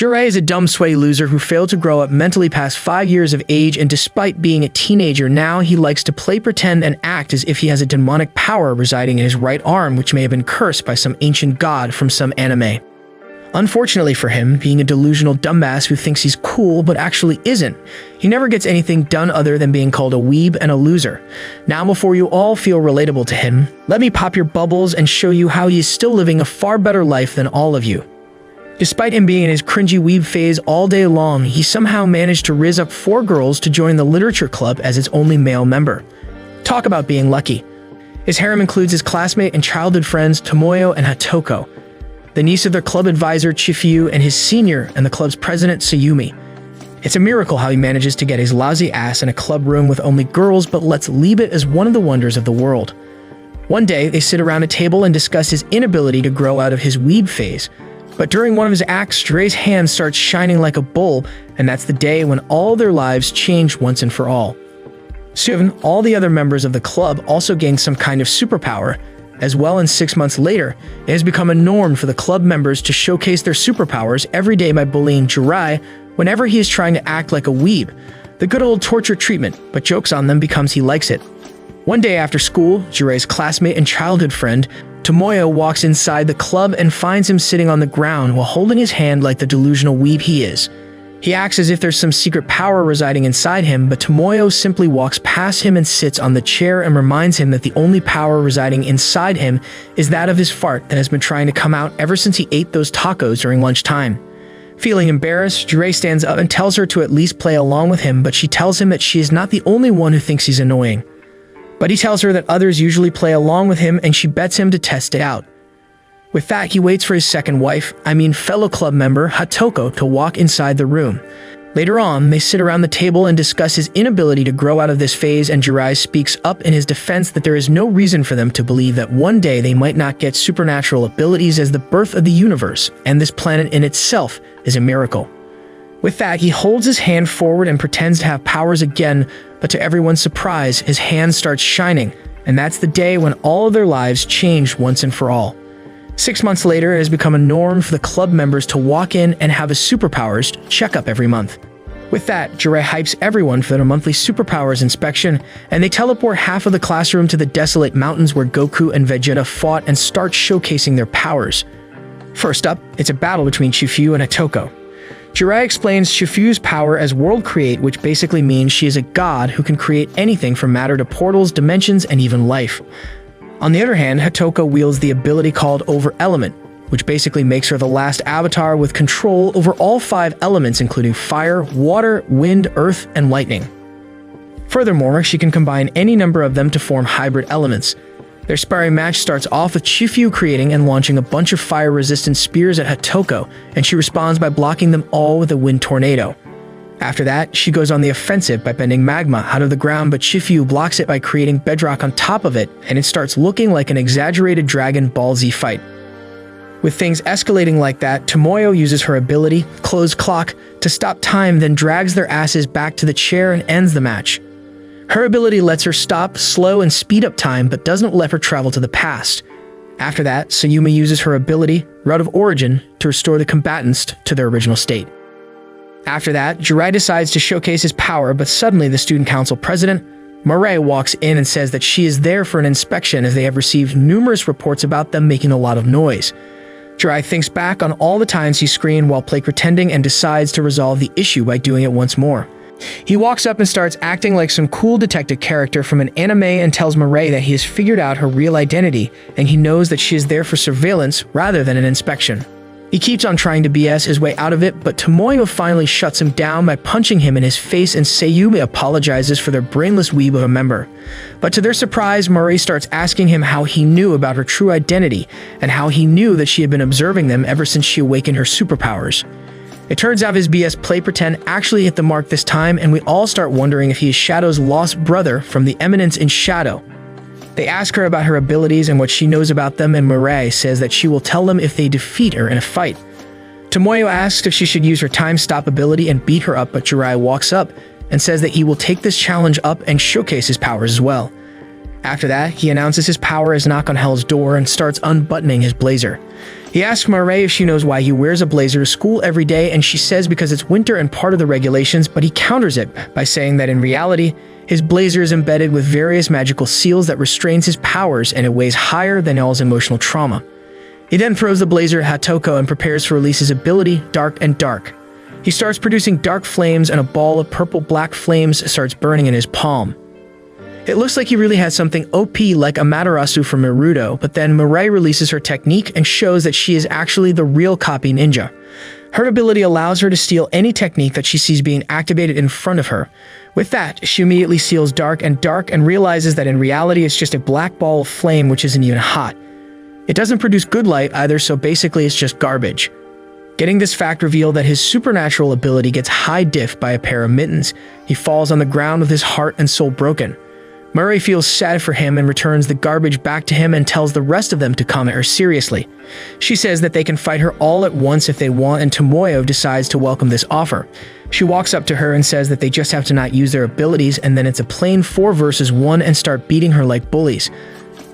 Jiraiya is a dumb, sweaty loser who failed to grow up mentally past 5 years of age, and despite being a teenager now, he likes to play pretend and act as if he has a demonic power residing in his right arm, which may have been cursed by some ancient god from some anime. Unfortunately for him, being a delusional dumbass who thinks he's cool but actually isn't, he never gets anything done other than being called a weeb and a loser. Now, before you all feel relatable to him, let me pop your bubbles and show you how he is still living a far better life than all of you. Despite him being in his cringy weeb phase all day long, he somehow managed to rizz up 4 girls to join the literature club as its only male member. Talk about being lucky. His harem includes his classmate and childhood friends Tomoyo and Hatoko, the niece of their club advisor Chifuyu, and his senior and the club's president Sayumi. It's a miracle how he manages to get his lousy ass in a club room with only girls but lets leave it as one of the wonders of the world. One day, they sit around a table and discuss his inability to grow out of his weeb phase. But during one of his acts, Jiraiya's hand starts shining like a bull, and that's the day when all their lives change once and for all. Soon, all the other members of the club also gain some kind of superpower. As well, and 6 months later, it has become a norm for the club members to showcase their superpowers every day by bullying Jiraiya whenever he is trying to act like a weeb. The good old torture treatment, but jokes on them becomes he likes it. One day after school, Jiraiya's classmate and childhood friend, Tomoyo, walks inside the club and finds him sitting on the ground while holding his hand like the delusional weeb he is. He acts as if there's some secret power residing inside him, but Tomoyo simply walks past him and sits on the chair and reminds him that the only power residing inside him is that of his fart that has been trying to come out ever since he ate those tacos during lunchtime. Feeling embarrassed, Jiraiya stands up and tells her to at least play along with him, but she tells him that she is not the only one who thinks he's annoying. But he tells her that others usually play along with him, and she bets him to test it out. With that, he waits for his second wife, fellow club member, Hatoko, to walk inside the room. Later on, they sit around the table and discuss his inability to grow out of this phase, and Jiraiya speaks up in his defense that there is no reason for them to believe that one day they might not get supernatural abilities, as the birth of the universe and this planet in itself is a miracle. With that, he holds his hand forward and pretends to have powers again, but to everyone's surprise, his hand starts shining, and that's the day when all of their lives change once and for all. 6 months later, it has become a norm for the club members to walk in and have a superpowers checkup every month. With that, Jiraiya hypes everyone for their monthly superpowers inspection, and they teleport half of the classroom to the desolate mountains where Goku and Vegeta fought and start showcasing their powers. First up, it's a battle between Chifuyu and Hatoko. Jiraiya explains Chifuyu's power as World Create, which basically means she is a god who can create anything from matter to portals, dimensions, and even life. On the other hand, Hatoko wields the ability called Over Element, which basically makes her the last avatar with control over all 5 elements, including fire, water, wind, earth, and lightning. Furthermore, she can combine any number of them to form hybrid elements. Their sparring match starts off with Chifuyu creating and launching a bunch of fire-resistant spears at Hatoko, and she responds by blocking them all with a wind tornado. After that, she goes on the offensive by bending magma out of the ground, but Chifuyu blocks it by creating bedrock on top of it, and it starts looking like an exaggerated Dragon Ball Z fight. With things escalating like that, Tomoyo uses her ability, Closed Clock, to stop time, then drags their asses back to the chair and ends the match. Her ability lets her stop, slow, and speed up time, but doesn't let her travel to the past. After that, Sayumi uses her ability, Route of Origin, to restore the combatants to their original state. After that, Jiraiya decides to showcase his power, but suddenly the student council president, Mirai, walks in and says that she is there for an inspection as they have received numerous reports about them making a lot of noise. Jiraiya thinks back on all the times he screamed while play pretending and decides to resolve the issue by doing it once more. He walks up and starts acting like some cool detective character from an anime and tells Mirai that he has figured out her real identity and he knows that she is there for surveillance rather than an inspection. He keeps on trying to BS his way out of it, but Tomoyo finally shuts him down by punching him in his face, and Sayumi apologizes for their brainless weeb of a member. But to their surprise, Mirai starts asking him how he knew about her true identity and how he knew that she had been observing them ever since she awakened her superpowers. It turns out his BS play pretend actually hit the mark this time, and we all start wondering if he is Shadow's lost brother from the Eminence in Shadow. They ask her about her abilities and what she knows about them, and Mirai says that she will tell them if they defeat her in a fight. Tomoyo asks if she should use her time stop ability and beat her up, but Jiraiya walks up and says that he will take this challenge up and showcase his powers as well. After that, he announces his power as Knock on Hell's door and starts unbuttoning his blazer. He asks Mireille if she knows why he wears a blazer to school every day, and she says because it's winter and part of the regulations, but he counters it by saying that in reality, his blazer is embedded with various magical seals that restrains his powers, and it weighs higher than L's emotional trauma. He then throws the blazer at Hatoko and prepares to release his ability, Dark and Dark. He starts producing dark flames, and a ball of purple-black flames starts burning in his palm. It looks like he really has something OP like Amaterasu from Naruto, but then Mireille releases her technique and shows that she is actually the real copy ninja. Her ability allows her to steal any technique that she sees being activated in front of her. With that, she immediately steals Dark and Dark and realizes that in reality it's just a black ball of flame which isn't even hot. It doesn't produce good light either, so basically it's just garbage. Getting this fact revealed that his supernatural ability gets high diff by a pair of mittens, he falls on the ground with his heart and soul broken. Mireille feels sad for him and returns the garbage back to him and tells the rest of them to come at her seriously. She says that they can fight her all at once if they want, and Tomoyo decides to welcome this offer. She walks up to her and says that they just have to not use their abilities, and then it's a plain 4 versus 1 and start beating her like bullies.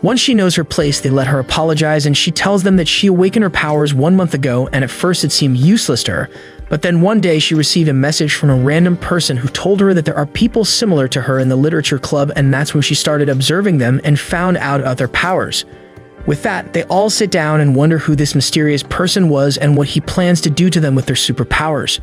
Once she knows her place, they let her apologize, and she tells them that she awakened her powers 1 month ago, and at first it seemed useless to her. But then one day she received a message from a random person who told her that there are people similar to her in the literature club, and that's when she started observing them and found out about their powers. With that, they all sit down and wonder who this mysterious person was and what he plans to do to them with their superpowers.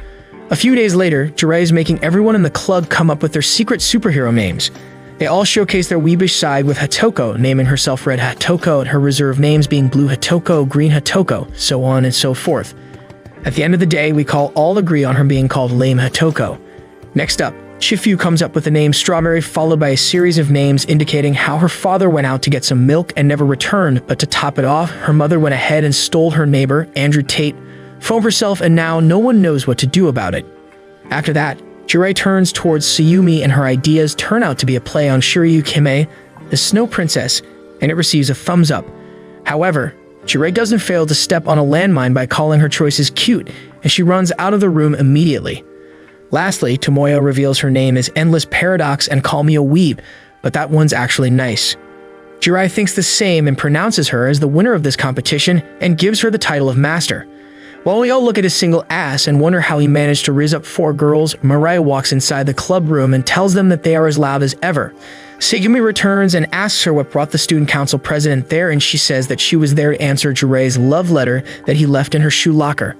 A few days later, Jiraiya is making everyone in the club come up with their secret superhero names. They all showcase their weebish side, with Hatoko naming herself Red Hatoko and her reserve names being Blue Hatoko, Green Hatoko, so on and so forth. At the end of the day, we all agree on her being called Lame Hatoko. Next up, Shifu comes up with the name Strawberry, followed by a series of names indicating how her father went out to get some milk and never returned, but to top it off, her mother went ahead and stole her neighbor, Andrew Tate, from herself, and now no one knows what to do about it. After that, Jiraiya turns towards Tsuyumi, and her ideas turn out to be a play on Shiryu Kime, the Snow Princess, and it receives a thumbs up. However, Jiraiya doesn't fail to step on a landmine by calling her choices cute, and she runs out of the room immediately. Lastly, Tomoyo reveals her name is Endless Paradox and call me a weeb, but that one's actually nice. Jiraiya thinks the same and pronounces her as the winner of this competition and gives her the title of Master. While we all look at his single ass and wonder how he managed to riz up 4 girls, Mireille walks inside the club room and tells them that they are as loud as ever. Tsuyumi returns and asks her what brought the student council president there, and she says that she was there to answer Jiraiya's love letter that he left in her shoe locker.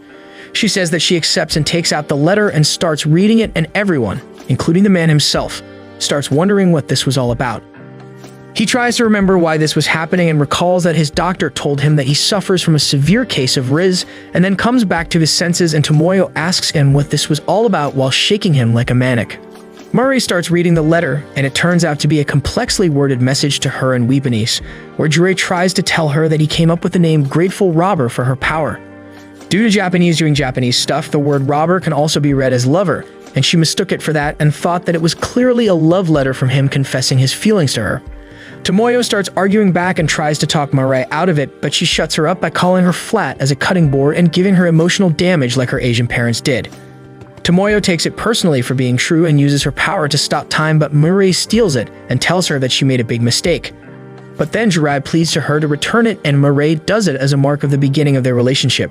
She says that she accepts and takes out the letter and starts reading it, and everyone, including the man himself, starts wondering what this was all about. He tries to remember why this was happening and recalls that his doctor told him that he suffers from a severe case of Riz, and then comes back to his senses, and Tomoyo asks him what this was all about while shaking him like a maniac. Murray starts reading the letter, and it turns out to be a complexly worded message to her in Weepanese, where Jiraiya tries to tell her that he came up with the name Grateful Robber for her power. Due to Japanese doing Japanese stuff, the word robber can also be read as lover, and she mistook it for that and thought that it was clearly a love letter from him confessing his feelings to her. Tomoyo starts arguing back and tries to talk Mireille out of it, but she shuts her up by calling her flat as a cutting board and giving her emotional damage like her Asian parents did. Tomoyo takes it personally for being true and uses her power to stop time, but Mireille steals it and tells her that she made a big mistake. But then Jiraiya pleads to her to return it, and Mireille does it as a mark of the beginning of their relationship.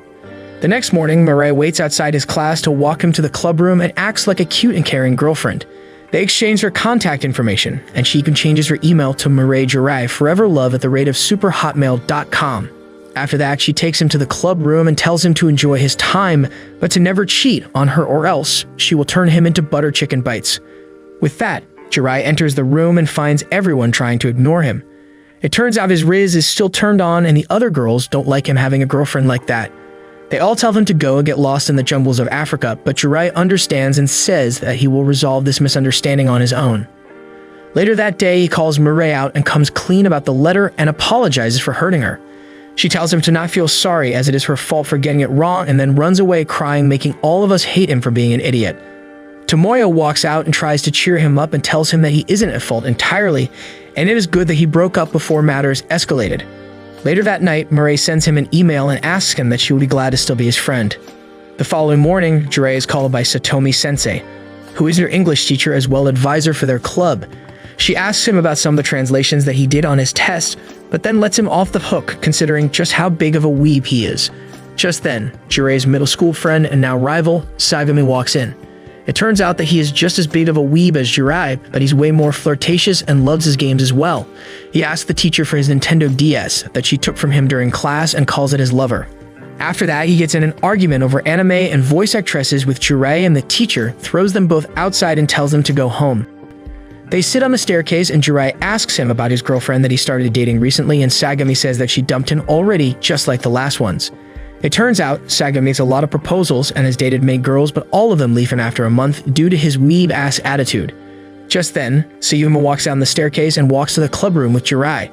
The next morning, Mireille waits outside his class to walk him to the club room and acts like a cute and caring girlfriend. They exchange their contact information, and she even changes her email to Mireille Jiraiya foreverlove@superhotmail.com. After that, she takes him to the club room and tells him to enjoy his time, but to never cheat on her, or else she will turn him into butter chicken bites. With that, Jiraiya enters the room and finds everyone trying to ignore him. It turns out his Riz is still turned on, and the other girls don't like him having a girlfriend like that. They all tell him to go and get lost in the jungles of Africa, but Jiraiya understands and says that he will resolve this misunderstanding on his own. Later that day, he calls Mireille out and comes clean about the letter and apologizes for hurting her. She tells him to not feel sorry as it is her fault for getting it wrong, and then runs away crying, making all of us hate him for being an idiot. Tomoyo walks out and tries to cheer him up and tells him that he isn't at fault entirely, and it is good that he broke up before matters escalated. Later that night, Mireille sends him an email and asks him that she would be glad to still be his friend. The following morning, Jiraiya is called by Satomi Sensei, who is her English teacher as well advisor for their club. She asks him about some of the translations that he did on his test, but then lets him off the hook considering just how big of a weeb he is. Just then, Jirai's middle school friend and now rival, Sagami, walks in. It turns out that he is just as big of a weeb as Jirai, but he's way more flirtatious and loves his games as well. He asks the teacher for his Nintendo DS that she took from him during class and calls it his lover. After that, he gets in an argument over anime and voice actresses with Jirai, and the teacher throws them both outside and tells them to go home. They sit on the staircase and Jirai asks him about his girlfriend that he started dating recently, and Sagami says that she dumped him already, just like the last ones. It turns out, Sagami makes a lot of proposals and has dated many girls, but all of them leave him after a month due to his weeb-ass attitude. Just then, Sayuma walks down the staircase and walks to the club room with Jirai.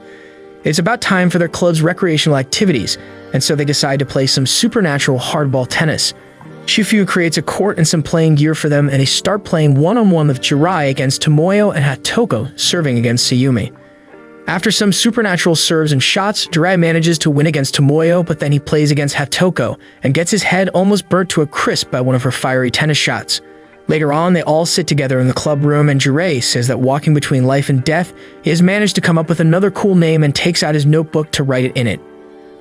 It's about time for their club's recreational activities, and so they decide to play some supernatural hardball tennis. Shifu creates a court and some playing gear for them, and they start playing one-on-one with Jirai against Tomoyo and Hatoko, serving against Sayumi. After some supernatural serves and shots, Jirai manages to win against Tomoyo, but then he plays against Hatoko and gets his head almost burnt to a crisp by one of her fiery tennis shots. Later on, they all sit together in the club room, and Jirai says that walking between life and death, he has managed to come up with another cool name and takes out his notebook to write it in it.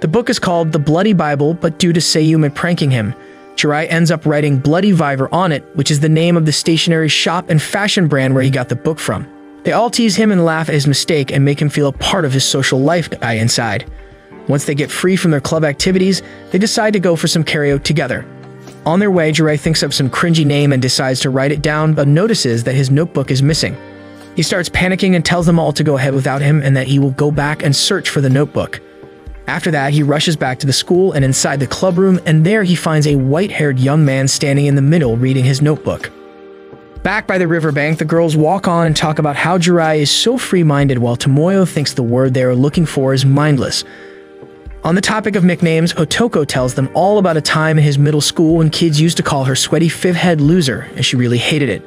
The book is called The Bloody Bible, but due to Sayumi pranking him, Jirai ends up writing Bloody Viver on it, which is the name of the stationery shop and fashion brand where he got the book from. They all tease him and laugh at his mistake and make him feel a part of his social life inside. Once they get free from their club activities, they decide to go for some karaoke together. On their way, Jirai thinks of some cringy name and decides to write it down, but notices that his notebook is missing. He starts panicking and tells them all to go ahead without him and that he will go back and search for the notebook. After that, he rushes back to the school and inside the club room, and there he finds a white-haired young man standing in the middle reading his notebook. Back by the riverbank, the girls walk on and talk about how Jirai is so free-minded while Tomoyo thinks the word they are looking for is mindless. On the topic of nicknames, Otoko tells them all about a time in his middle school when kids used to call her Sweaty Fifth-Head Loser, and she really hated it.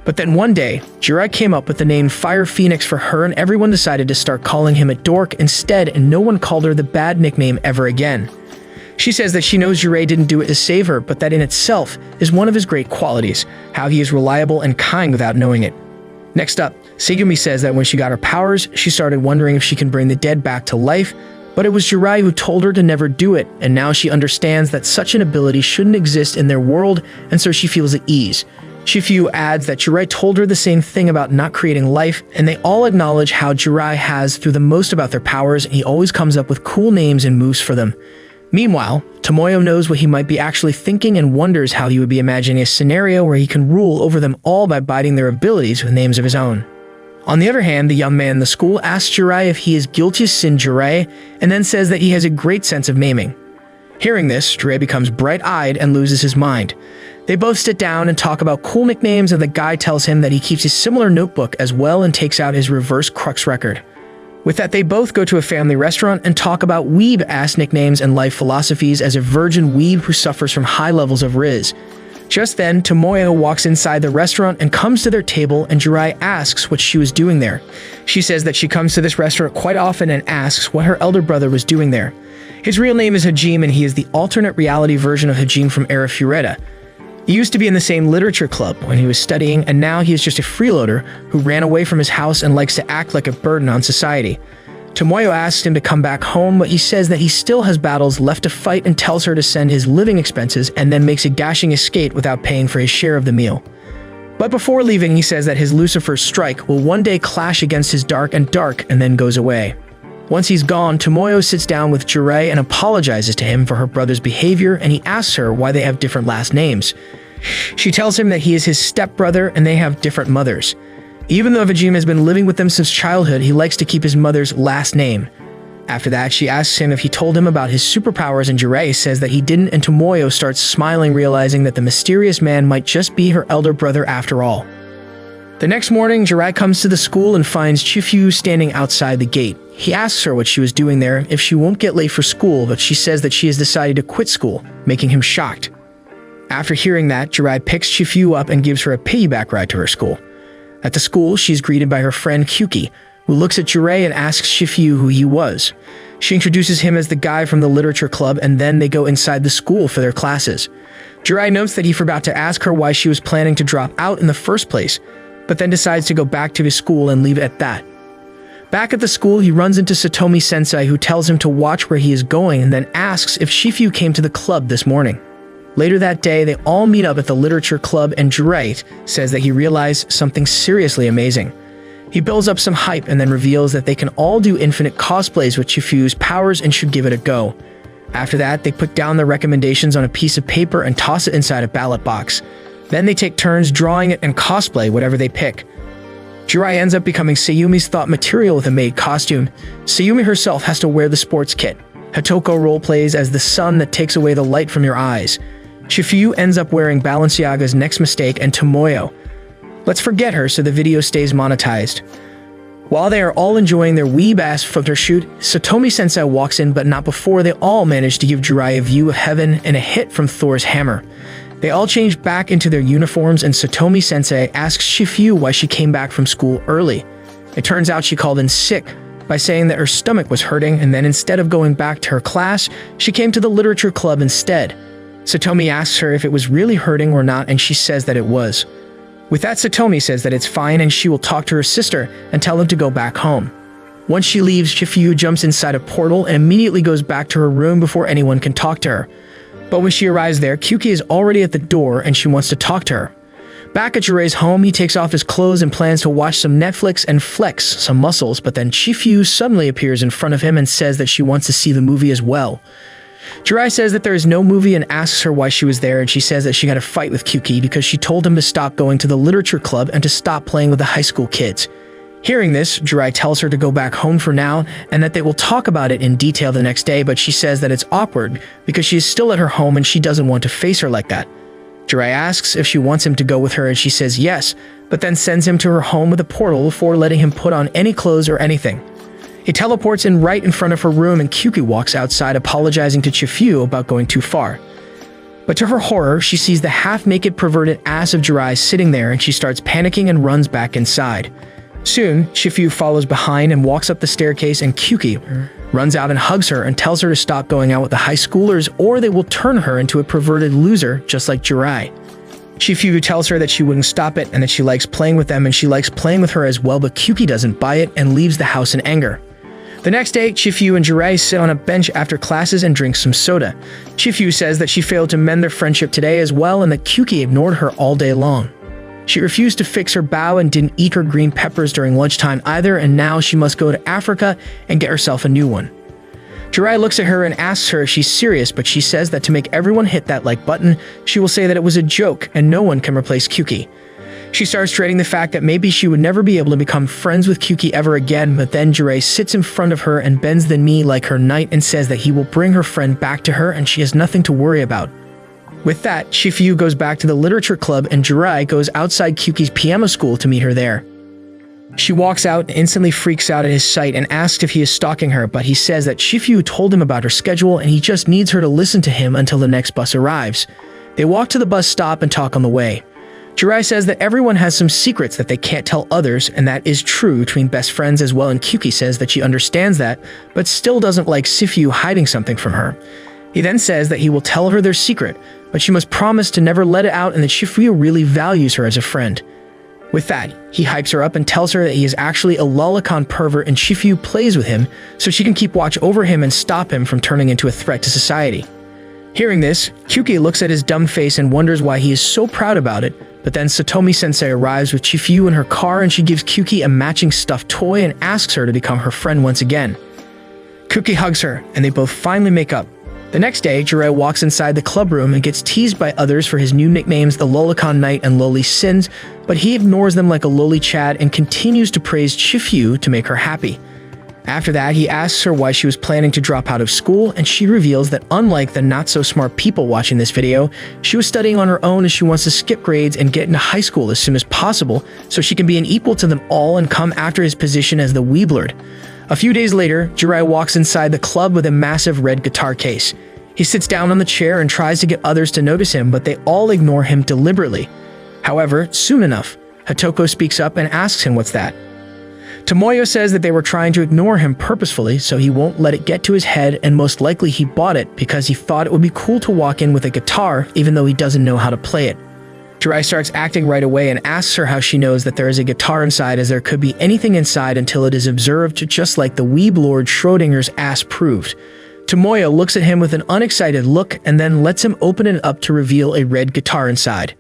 But then one day, Jirai came up with the name Fire Phoenix for her, and everyone decided to start calling him a dork instead, and no one called her the bad nickname ever again. She says that she knows Jirai didn't do it to save her, but that in itself is one of his great qualities, how he is reliable and kind without knowing it. Next up, Sagami says that when she got her powers, she started wondering if she can bring the dead back to life, but it was Jirai who told her to never do it, and now she understands that such an ability shouldn't exist in their world, and so she feels at ease. Shifu adds that Jirai told her the same thing about not creating life, and they all acknowledge how Jirai has through the most about their powers, and he always comes up with cool names and moves for them. Meanwhile, Tomoyo knows what he might be actually thinking and wonders how he would be imagining a scenario where he can rule over them all by biding their abilities with names of his own. On the other hand, the young man in the school asks Jirai if he is guilty as sin Jirai, and then says that he has a great sense of naming. Hearing this, Jirai becomes bright-eyed and loses his mind. They both sit down and talk about cool nicknames, and the guy tells him that he keeps a similar notebook as well and takes out his reverse crux record. With that, they both go to a family restaurant and talk about weeb-ass nicknames and life philosophies as a virgin weeb who suffers from high levels of riz. Just then, Tomoyo walks inside the restaurant and comes to their table, and Jirai asks what she was doing there. She says that she comes to this restaurant quite often and asks what her elder brother was doing there. His real name is Hajime, and he is the alternate reality version of Hajime from Arifureta. He used to be in the same literature club when he was studying, and now he is just a freeloader who ran away from his house and likes to act like a burden on society. Tomoyo asks him to come back home, but he says that he still has battles left to fight and tells her to send his living expenses, and then makes a dashing escape without paying for his share of the meal. But before leaving, he says that his Lucifer's strike will one day clash against his dark and then goes away. Once he's gone, Tomoyo sits down with Jirai and apologizes to him for her brother's behavior, and he asks her why they have different last names. She tells him that he is his stepbrother and they have different mothers. Even though Vajima has been living with them since childhood, he likes to keep his mother's last name. After that, she asks him if he told him about his superpowers, and Jirai says that he didn't, and Tomoyo starts smiling, realizing that the mysterious man might just be her elder brother after all. The next morning, Jirai comes to the school and finds Chifu standing outside the gate. He asks her what she was doing there, if she won't get late for school, but she says that she has decided to quit school, making him shocked. After hearing that, Jirai picks Chifu up and gives her a piggyback ride to her school. At the school, she's greeted by her friend Kyuki, who looks at Jirai and asks Chifu who he was. She introduces him as the guy from the literature club, and then they go inside the school for their classes. Jirai notes that he forgot to ask her why she was planning to drop out in the first place, but then decides to go back to his school and leave it at that. Back at the school, he runs into Satomi Sensei, who tells him to watch where he is going and then asks if Shifuyu came to the club this morning. Later that day, they all meet up at the literature club and Jiraiya says that he realized something seriously amazing. He builds up some hype and then reveals that they can all do infinite cosplays with Shifuyu's powers and should give it a go. After that, they put down their recommendations on a piece of paper and toss it inside a ballot box. Then they take turns drawing it and cosplay whatever they pick. Jiraiya ends up becoming Sayumi's thought material with a maid costume. Sayumi herself has to wear the sports kit. Hatoko roleplays as the sun that takes away the light from your eyes. Shifuyu ends up wearing Balenciaga's Next Mistake and Tomoyo. Let's forget her so the video stays monetized. While they are all enjoying their weeb-ass photo shoot, Satomi Sensei walks in, but not before they all manage to give Jiraiya a view of heaven and a hit from Thor's hammer. They all change back into their uniforms and Satomi Sensei asks Shifuyu why she came back from school early. It turns out she called in sick by saying that her stomach was hurting, and then instead of going back to her class, she came to the literature club instead. Satomi asks her if it was really hurting or not, and she says that it was. With that, Satomi says that it's fine and she will talk to her sister and tell them to go back home. Once she leaves, Shifuyu jumps inside a portal and immediately goes back to her room before anyone can talk to her. But when she arrives there, Kyuki is already at the door and she wants to talk to her. Back at Jiraiya's home, he takes off his clothes and plans to watch some Netflix and flex some muscles, but then Shifuyu suddenly appears in front of him and says that she wants to see the movie as well. Jiraiya says that there is no movie and asks her why she was there, and she says that she got a fight with Kyuki because she told him to stop going to the literature club and to stop playing with the high school kids. Hearing this, Jiraiya tells her to go back home for now and that they will talk about it in detail the next day, but she says that it's awkward because she is still at her home and she doesn't want to face her like that. Jiraiya asks if she wants him to go with her and she says yes, but then sends him to her home with a portal before letting him put on any clothes or anything. He teleports in right in front of her room and Kyuki walks outside apologizing to Shifuyu about going too far. But to her horror, she sees the half-naked perverted ass of Jiraiya sitting there and she starts panicking and runs back inside. Soon, Shifuyu follows behind and walks up the staircase and Kyuki runs out and hugs her and tells her to stop going out with the high schoolers or they will turn her into a perverted loser just like Jiraiya. Shifuyu tells her that she wouldn't stop it and that she likes playing with them and she likes playing with her as well, but Kyuki doesn't buy it and leaves the house in anger. The next day, Shifuyu and Jiraiya sit on a bench after classes and drink some soda. Shifuyu says that she failed to mend their friendship today as well and that Kyuki ignored her all day long. She refused to fix her bow and didn't eat her green peppers during lunchtime either, and now she must go to Africa and get herself a new one. Jiraiya looks at her and asks her if she's serious, but she says that to make everyone hit that like button, she will say that it was a joke and no one can replace Kyuki. She starts dreading the fact that maybe she would never be able to become friends with Kyuki ever again, but then Jiraiya sits in front of her and bends the knee like her knight and says that he will bring her friend back to her and she has nothing to worry about. With that, Shifuyu goes back to the literature club and Jiraiya goes outside Kyuki's piano school to meet her there. She walks out and instantly freaks out at his sight and asks if he is stalking her, but he says that Shifuyu told him about her schedule and he just needs her to listen to him until the next bus arrives. They walk to the bus stop and talk on the way. Jiraiya says that everyone has some secrets that they can't tell others, and that is true between best friends as well, and Kyuki says that she understands that, but still doesn't like Shifuyu hiding something from her. He then says that he will tell her their secret, but she must promise to never let it out and that Shifuyu really values her as a friend. With that, he hypes her up and tells her that he is actually a lolicon pervert and Shifuyu plays with him so she can keep watch over him and stop him from turning into a threat to society. Hearing this, Kyuki looks at his dumb face and wonders why he is so proud about it, but then Satomi Sensei arrives with Shifuyu in her car and she gives Kyuki a matching stuffed toy and asks her to become her friend once again. Kyuki hugs her, and they both finally make up. The next day, Jiraiya walks inside the club room and gets teased by others for his new nicknames the Lolicon Knight and Loli Sins, but he ignores them like a loli Chad and continues to praise Shifuyu to make her happy. After that, he asks her why she was planning to drop out of school, and she reveals that unlike the not-so-smart people watching this video, she was studying on her own as she wants to skip grades and get into high school as soon as possible so she can be an equal to them all and come after his position as the Weeblard. A few days later, Jiraiya walks inside the club with a massive red guitar case. He sits down on the chair and tries to get others to notice him, but they all ignore him deliberately. However, soon enough, Hatoko speaks up and asks him what's that. Tomoyo says that they were trying to ignore him purposefully so he won't let it get to his head, and most likely he bought it because he thought it would be cool to walk in with a guitar even though he doesn't know how to play it. Jirai starts acting right away and asks her how she knows that there is a guitar inside, as there could be anything inside until it is observed, just like the Weeb Lord Schrodinger's ass proved. Tomoyo looks at him with an unexcited look and then lets him open it up to reveal a red guitar inside.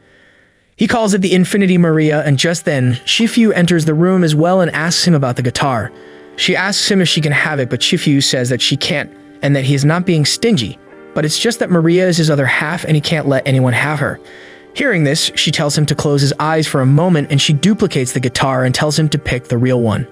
He calls it the Infinity Maria, and just then, Shifu enters the room as well and asks him about the guitar. She asks him if she can have it, but Shifu says that she can't and that he is not being stingy, but it's just that Maria is his other half and he can't let anyone have her. Hearing this, she tells him to close his eyes for a moment, and she duplicates the guitar and tells him to pick the real one.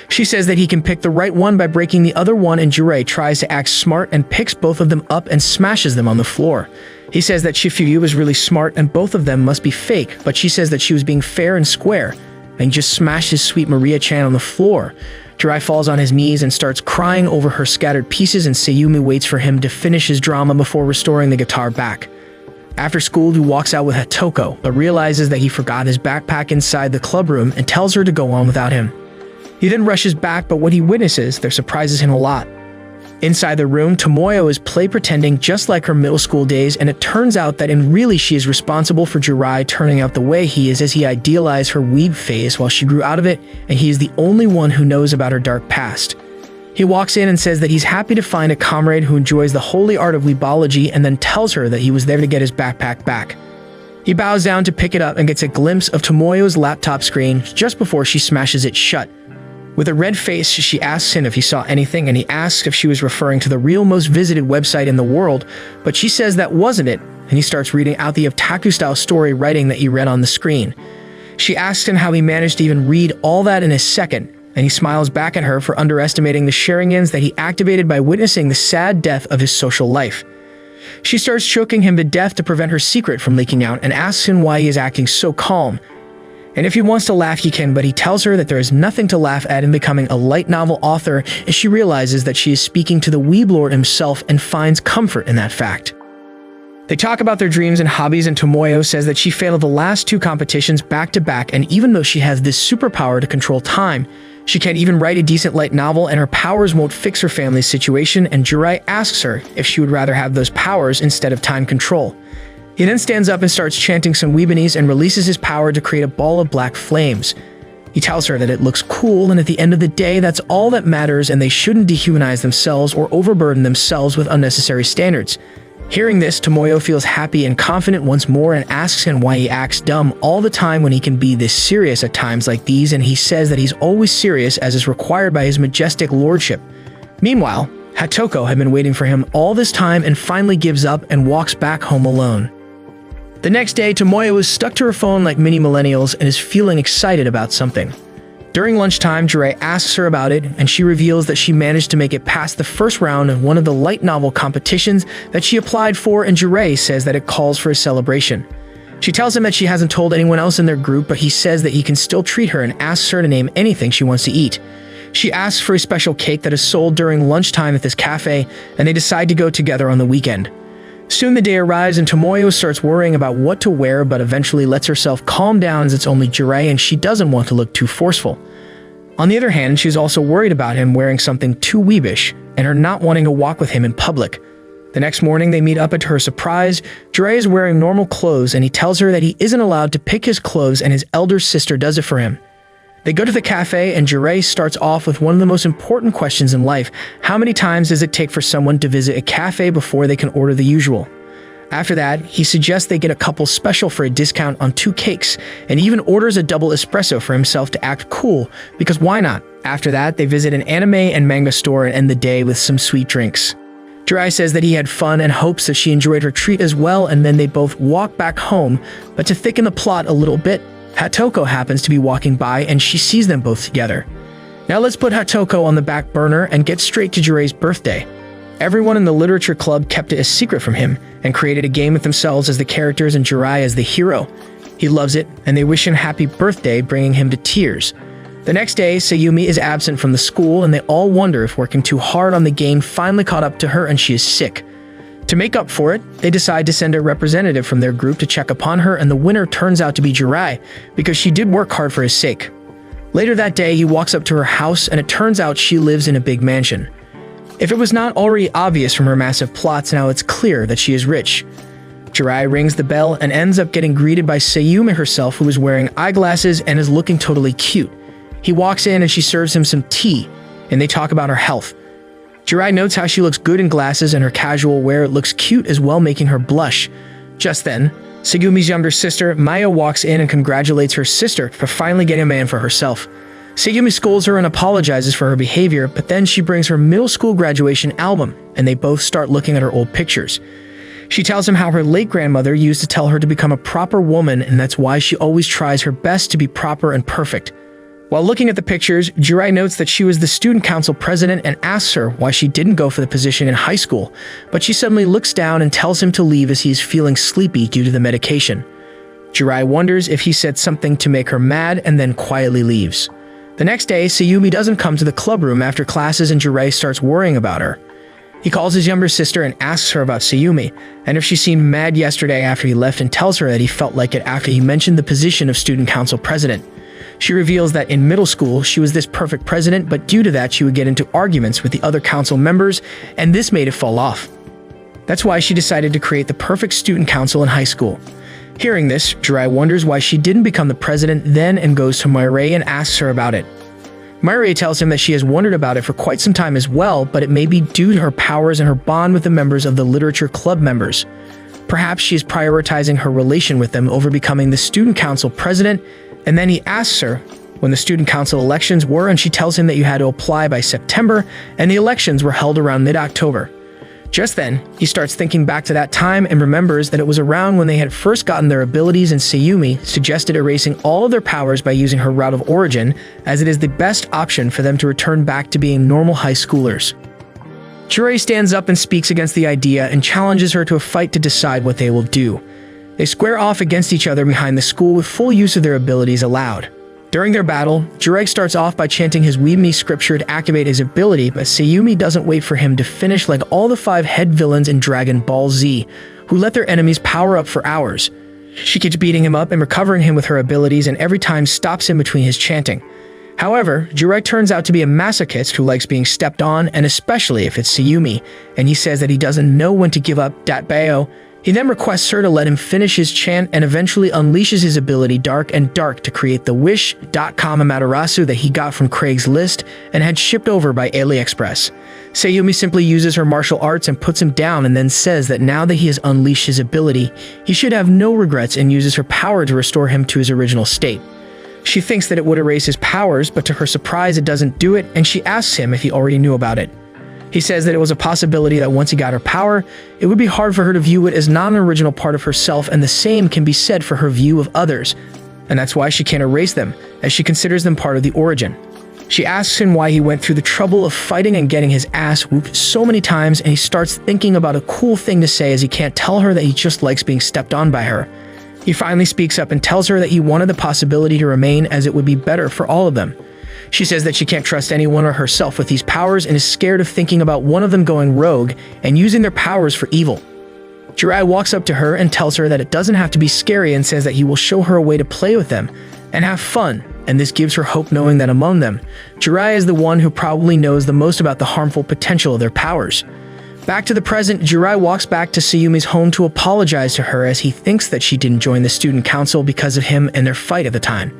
She says that he can pick the right one by breaking the other one, and Jirai tries to act smart and picks both of them up and smashes them on the floor. He says that Shifuyu is really smart and both of them must be fake, but she says that she was being fair and square, and he just smashed his sweet Maria-chan on the floor. Jirai falls on his knees and starts crying over her scattered pieces, and Sayumi waits for him to finish his drama before restoring the guitar back. After school, he walks out with Hatoko, but realizes that he forgot his backpack inside the club room and tells her to go on without him. He then rushes back, but what he witnesses there surprises him a lot. Inside the room, Tomoyo is play pretending just like her middle school days, and it turns out that in really she is responsible for Jirai turning out the way he is, as he idealized her weeb phase while she grew out of it, and he is the only one who knows about her dark past. He walks in and says that he's happy to find a comrade who enjoys the holy art of weebology, and then tells her that he was there to get his backpack back. He bows down to pick it up and gets a glimpse of Tomoyo's laptop screen just before she smashes it shut. With a red face, she asks him if he saw anything, and he asks if she was referring to the real most visited website in the world, but she says that wasn't it, and he starts reading out the otaku-style story writing that he read on the screen. She asks him how he managed to even read all that in a second, and he smiles back at her for underestimating the Sharingans that he activated by witnessing the sad death of his social life. She starts choking him to death to prevent her secret from leaking out, and asks him why he is acting so calm. And if he wants to laugh, he can, but he tells her that there is nothing to laugh at in becoming a light novel author, as she realizes that she is speaking to the Weeb Lord himself and finds comfort in that fact. They talk about their dreams and hobbies, and Tomoyo says that she failed the last 2 competitions back to back, and even though she has this superpower to control time, she can't even write a decent light novel, and her powers won't fix her family's situation, and Jirai asks her if she would rather have those powers instead of time control. He then stands up and starts chanting some Weebanese and releases his power to create a ball of black flames. He tells her that it looks cool, and at the end of the day, that's all that matters, and they shouldn't dehumanize themselves or overburden themselves with unnecessary standards. Hearing this, Tomoyo feels happy and confident once more and asks him why he acts dumb all the time when he can be this serious at times like these, and he says that he's always serious as is required by his majestic lordship. Meanwhile, Hatoko had been waiting for him all this time and finally gives up and walks back home alone. The next day, Tomoyo is stuck to her phone like many millennials and is feeling excited about something. During lunchtime, Jirai asks her about it, and she reveals that she managed to make it past the first round of one of the light novel competitions that she applied for, and Jirai says that it calls for a celebration. She tells him that she hasn't told anyone else in their group, but he says that he can still treat her and asks her to name anything she wants to eat. She asks for a special cake that is sold during lunchtime at this cafe, and they decide to go together on the weekend. Soon the day arrives, and Tomoyo starts worrying about what to wear, but eventually lets herself calm down as it's only Jirai and she doesn't want to look too forceful. On the other hand, she's also worried about him wearing something too weebish and her not wanting to walk with him in public. The next morning, they meet up, and to her surprise, Jirai is wearing normal clothes, and he tells her that he isn't allowed to pick his clothes and his elder sister does it for him. They go to the cafe, and Jirai starts off with one of the most important questions in life: how many times does it take for someone to visit a cafe before they can order the usual? After that, he suggests they get a couple special for a discount on 2 cakes, and even orders a double espresso for himself to act cool, because why not? After that, they visit an anime and manga store and end the day with some sweet drinks. Jirai says that he had fun and hopes that she enjoyed her treat as well, and then they both walk back home, but to thicken the plot a little bit, Hatoko happens to be walking by and she sees them both together. Now let's put Hatoko on the back burner and get straight to Jirai's birthday. Everyone in the literature club kept it a secret from him and created a game with themselves as the characters and Jirai as the hero. He loves it, and they wish him happy birthday, bringing him to tears. The next day, Sayumi is absent from the school, and they all wonder if working too hard on the game finally caught up to her and she is sick. To make up for it, they decide to send a representative from their group to check upon her, and the winner turns out to be Jirai, because she did work hard for his sake. Later that day, he walks up to her house, and it turns out she lives in a big mansion. If it was not already obvious from her massive plots, now it's clear that she is rich. Jiraiya rings the bell and ends up getting greeted by Sayumi herself, who is wearing eyeglasses and is looking totally cute. He walks in and she serves him some tea, and they talk about her health. Jiraiya notes how she looks good in glasses and her casual wear looks cute as well, making her blush. Just then, Sayumi's younger sister, Maya, walks in and congratulates her sister for finally getting a man for herself. Sayumi scolds her and apologizes for her behavior, but then she brings her middle school graduation album, and they both start looking at her old pictures. She tells him how her late grandmother used to tell her to become a proper woman, and that's why she always tries her best to be proper and perfect. While looking at the pictures, Jiraiya notes that she was the student council president and asks her why she didn't go for the position in high school, but she suddenly looks down and tells him to leave as he is feeling sleepy due to the medication. Jiraiya wonders if he said something to make her mad and then quietly leaves. The next day, Sayumi doesn't come to the club room after classes and Jiraiya starts worrying about her. He calls his younger sister and asks her about Sayumi, and if she seemed mad yesterday after he left, and tells her that he felt like it after he mentioned the position of student council president. She reveals that in middle school, she was this perfect president, but due to that, she would get into arguments with the other council members, and this made it fall off. That's why she decided to create the perfect student council in high school. Hearing this, Jiraiya wonders why she didn't become the president then and goes to Mirai and asks her about it. Mirai tells him that she has wondered about it for quite some time as well, but it may be due to her powers and her bond with the members of the literature club members. Perhaps she is prioritizing her relation with them over becoming the student council president, and then he asks her when the student council elections were, and she tells him that you had to apply by September, and the elections were held around mid-October. Just then, he starts thinking back to that time and remembers that it was around when they had first gotten their abilities, and Sayumi suggested erasing all of their powers by using her route of origin, as it is the best option for them to return back to being normal high schoolers. Jiraiya stands up and speaks against the idea and challenges her to a fight to decide what they will do. They square off against each other behind the school with full use of their abilities allowed. During their battle, Jiraiya starts off by chanting his Weebly scripture to activate his ability, but Sayumi doesn't wait for him to finish like all the 5 head villains in Dragon Ball Z, who let their enemies power up for hours. She keeps beating him up and recovering him with her abilities, and every time stops him between his chanting. However, Jiraiya turns out to be a masochist who likes being stepped on, and especially if it's Sayumi, and he says that he doesn't know when to give up dat bao. He then requests her to let him finish his chant and eventually unleashes his ability Dark and Dark to create the Wish.com Amaterasu that he got from Craigslist and had shipped over by AliExpress. Sayumi simply uses her martial arts and puts him down, and then says that now that he has unleashed his ability, he should have no regrets, and uses her power to restore him to his original state. She thinks that it would erase his powers, but to her surprise it doesn't do it, and she asks him if he already knew about it. He says that it was a possibility that once he got her power, it would be hard for her to view it as not an original part of herself, and the same can be said for her view of others, and that's why she can't erase them, as she considers them part of the origin. She asks him why he went through the trouble of fighting and getting his ass whooped so many times, and he starts thinking about a cool thing to say as he can't tell her that he just likes being stepped on by her. He finally speaks up and tells her that he wanted the possibility to remain, as it would be better for all of them. She says that she can't trust anyone or herself with these powers and is scared of thinking about one of them going rogue and using their powers for evil. Jiraiya walks up to her and tells her that it doesn't have to be scary, and says that he will show her a way to play with them and have fun, and this gives her hope, knowing that among them, Jiraiya is the one who probably knows the most about the harmful potential of their powers. Back to the present, Jiraiya walks back to Sayumi's home to apologize to her, as he thinks that she didn't join the student council because of him and their fight at the time.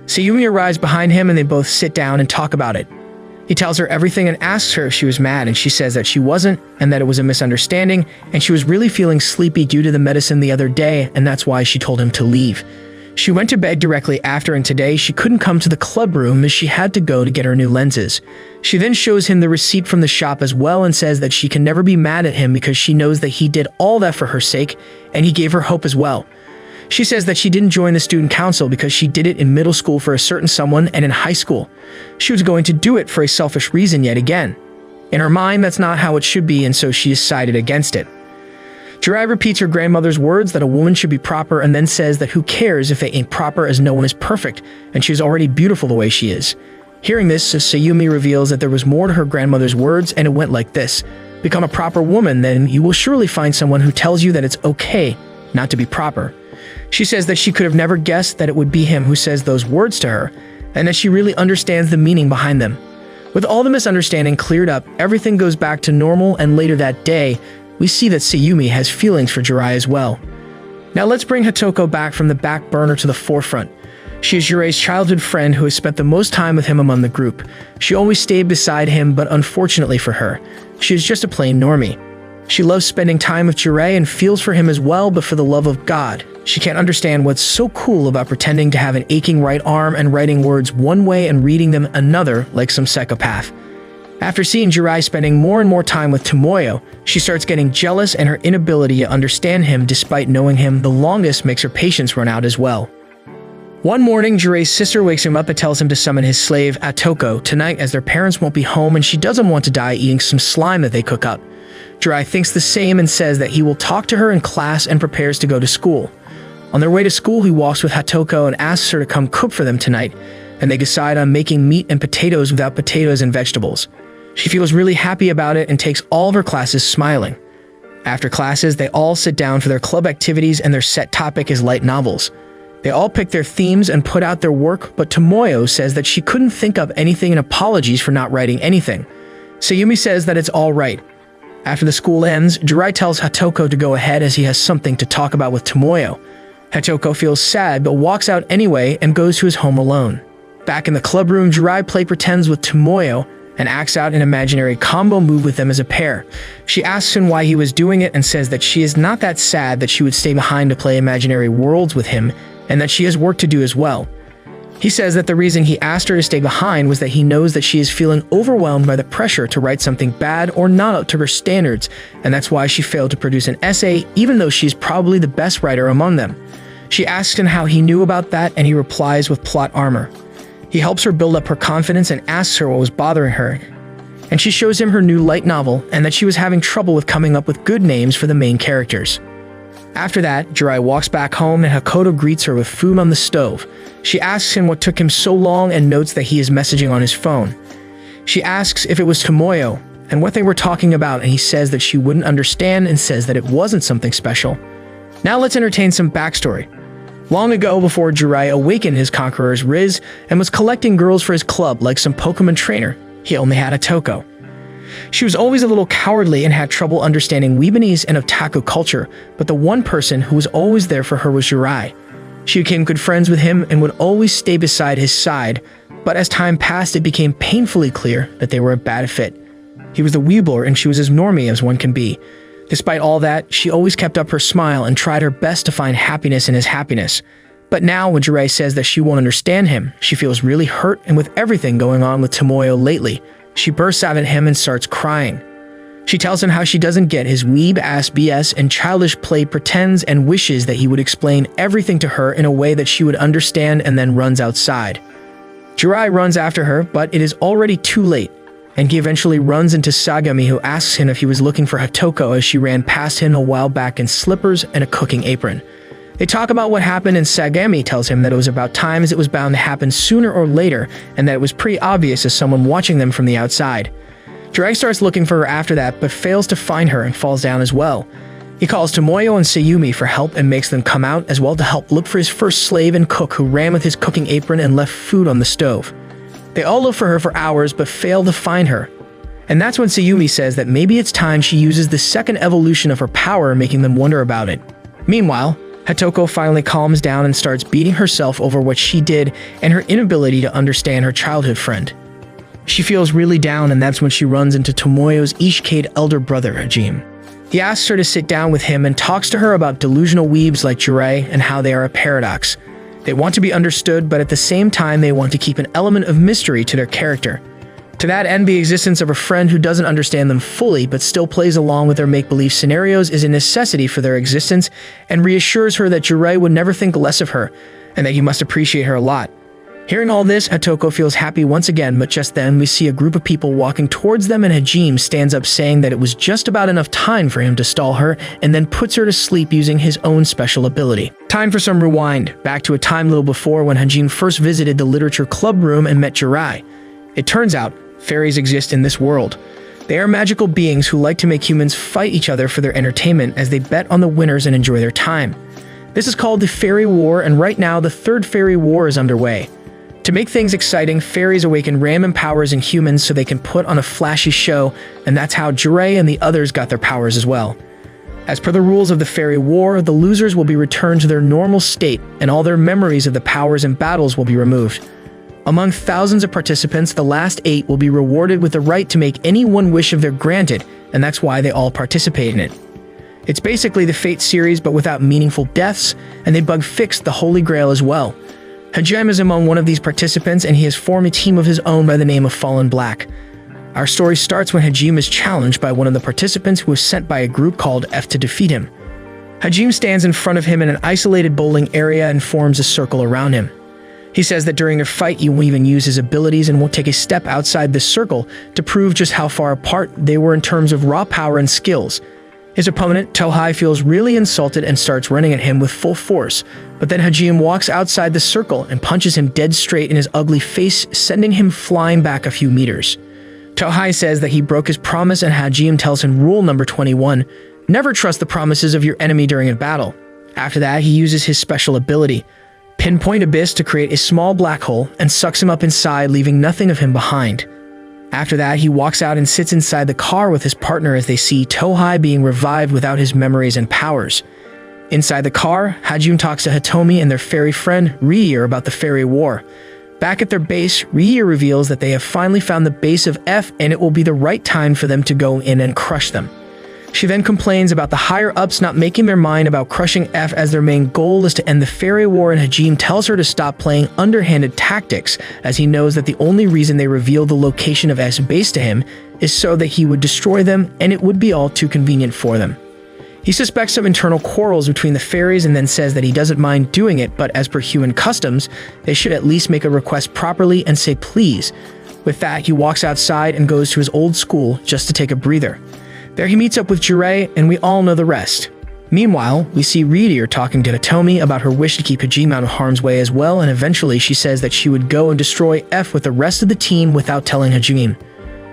Sayumi arrives behind him and they both sit down and talk about it. He tells her everything and asks her if she was mad, and she says that she wasn't, and that it was a misunderstanding, and she was really feeling sleepy due to the medicine the other day, and that's why she told him to leave. She went to bed directly after, and today she couldn't come to the club room as she had to go to get her new lenses. She then shows him the receipt from the shop as well, and says that she can never be mad at him because she knows that he did all that for her sake, and he gave her hope as well. She says that she didn't join the student council because she did it in middle school for a certain someone, and in high school she was going to do it for a selfish reason yet again. In her mind, that's not how it should be, and so she decided against it. Jiraiya repeats her grandmother's words that a woman should be proper, and then says that who cares if they ain't proper, as no one is perfect, and she's already beautiful the way she is. Hearing this, Sayumi reveals that there was more to her grandmother's words, and it went like this: become a proper woman, then you will surely find someone who tells you that it's okay not to be proper. She says that she could have never guessed that it would be him who says those words to her, and that she really understands the meaning behind them. With all the misunderstanding cleared up, everything goes back to normal, and later that day, we see that Sayumi has feelings for Jiraiya as well. Now let's bring Hatoko back from the back burner to the forefront. She is Jirai's childhood friend who has spent the most time with him among the group. She always stayed beside him, but unfortunately for her, she is just a plain normie. She loves spending time with Jirai and feels for him as well, but for the love of God, she can't understand what's so cool about pretending to have an aching right arm and writing words one way and reading them another like some psychopath. After seeing Jirai spending more and more time with Tomoyo, she starts getting jealous, and her inability to understand him despite knowing him the longest makes her patience run out as well. One morning, Jirai's sister wakes him up and tells him to summon his slave, Atoko, tonight as their parents won't be home and she doesn't want to die eating some slime that they cook up. Jirai thinks the same and says that he will talk to her in class and prepares to go to school. On their way to school, he walks with Hatoko and asks her to come cook for them tonight, and they decide on making meat and potatoes without potatoes and vegetables. She feels really happy about it and takes all of her classes smiling. After classes, they all sit down for their club activities and their set topic is light novels. They all pick their themes and put out their work, but Tomoyo says that she couldn't think of anything and apologies for not writing anything. Sayumi says that it's all right. After the school ends, Jirai tells Hatoko to go ahead as he has something to talk about with Tomoyo. Hatoko feels sad but walks out anyway and goes to his home alone. Back in the club room, Jirai play pretends with Tomoyo and acts out an imaginary combo move with them as a pair. She asks him why he was doing it and says that she is not that sad that she would stay behind to play imaginary worlds with him and that she has work to do as well. He says that the reason he asked her to stay behind was that he knows that she is feeling overwhelmed by the pressure to write something bad or not up to her standards, and that's why she failed to produce an essay even though she's probably the best writer among them. She asks him how he knew about that and he replies with plot armor. He helps her build up her confidence and asks her what was bothering her. And she shows him her new light novel and that she was having trouble with coming up with good names for the main characters. After that, Jirai walks back home and Hakoto greets her with food on the stove. She asks him what took him so long and notes that he is messaging on his phone. She asks if it was Tomoyo and what they were talking about, and he says that she wouldn't understand and says that it wasn't something special. Now let's entertain some backstory. Long ago, before Jirai awakened his conquerors Riz and was collecting girls for his club like some Pokemon trainer, he only had Atoko. She was always a little cowardly and had trouble understanding Weebinese and otaku culture, but the one person who was always there for her was Jirai. She became good friends with him and would always stay beside his side, but as time passed it became painfully clear that they were a bad fit. He was the Weebler and she was as normie as one can be. Despite all that, she always kept up her smile and tried her best to find happiness in his happiness. But now when Jirai says that she won't understand him, she feels really hurt, and with everything going on with Tomoyo lately, she bursts out at him and starts crying. She tells him how she doesn't get his weeb-ass BS and childish play pretends and wishes that he would explain everything to her in a way that she would understand, and then runs outside. Jirai runs after her, but it is already too late, and he eventually runs into Sagami, who asks him if he was looking for Hatoko as she ran past him a while back in slippers and a cooking apron. They talk about what happened and Sagami tells him that it was about time as it was bound to happen sooner or later and that it was pretty obvious as someone watching them from the outside. Jirai starts looking for her after that but fails to find her and falls down as well. He calls Tomoyo and Sayumi for help and makes them come out as well to help look for his first slave and cook who ran with his cooking apron and left food on the stove. They all look for her for hours but fail to find her. And that's when Sayumi says that maybe it's time she uses the second evolution of her power, making them wonder about it. Meanwhile, Hatoko finally calms down and starts beating herself over what she did and her inability to understand her childhood friend. She feels really down, and that's when she runs into Tomoyo's Ishikade elder brother, Hajime. He asks her to sit down with him and talks to her about delusional weebs like Jirai and how they are a paradox. They want to be understood, but at the same time they want to keep an element of mystery to their character. To that end, the existence of a friend who doesn't understand them fully but still plays along with their make-believe scenarios is a necessity for their existence and reassures her that Jirai would never think less of her and that he must appreciate her a lot. Hearing all this, Hatoko feels happy once again, but just then we see a group of people walking towards them and Hajime stands up saying that it was just about enough time for him to stall her and then puts her to sleep using his own special ability. Time for some rewind, back to a time little before when Hajime first visited the literature club room and met Jirai. It turns out, fairies exist in this world. They are magical beings who like to make humans fight each other for their entertainment as they bet on the winners and enjoy their time. This is called the Fairy War, and right now the third Fairy War is underway. To make things exciting, fairies awaken random powers in humans so they can put on a flashy show, and that's how Jirai and the others got their powers as well. As per the rules of the Fairy War, the losers will be returned to their normal state, and all their memories of the powers and battles will be removed. Among thousands of participants, the last 8 will be rewarded with the right to make any one wish of their granted, and that's why they all participate in it. It's basically the Fate series, but without meaningful deaths, and they bug-fixed the Holy Grail as well. Hajime is among one of these participants, and he has formed a team of his own by the name of Fallen Black. Our story starts when Hajime is challenged by one of the participants who was sent by a group called F to defeat him. Hajime stands in front of him in an isolated bowling area and forms a circle around him. He says that during a fight he will even use his abilities and won't take a step outside this circle to prove just how far apart they were in terms of raw power and skills. His opponent, Tohei, feels really insulted and starts running at him with full force, but then Hajime walks outside the circle and punches him dead straight in his ugly face, sending him flying back a few meters. Tohei says that he broke his promise, and Hajime tells him rule number 21, never trust the promises of your enemy during a battle. After that, he uses his special ability, Pinpoint Abyss, to create a small black hole and sucks him up inside, leaving nothing of him behind. After that, he walks out and sits inside the car with his partner as they see Tohei being revived without his memories and powers. Inside the car, Hajime talks to Hitomi and their fairy friend Riier about the Fairy War. Back at their base, Riier reveals that they have finally found the base of F, and it will be the right time for them to go in and crush them. She then complains about the higher-ups not making their mind about crushing F, as their main goal is to end the Fairy War, and Hajime tells her to stop playing underhanded tactics, as he knows that the only reason they reveal the location of F's base to him is so that he would destroy them, and it would be all too convenient for them. He suspects some internal quarrels between the fairies and then says that he doesn't mind doing it, but as per human customs, they should at least make a request properly and say please. With that, he walks outside and goes to his old school just to take a breather. There he meets up with Jirei, and we all know the rest. Meanwhile, we see Riier talking to Hitomi about her wish to keep Hajime out of harm's way as well, and eventually she says that she would go and destroy F with the rest of the team without telling Hajime.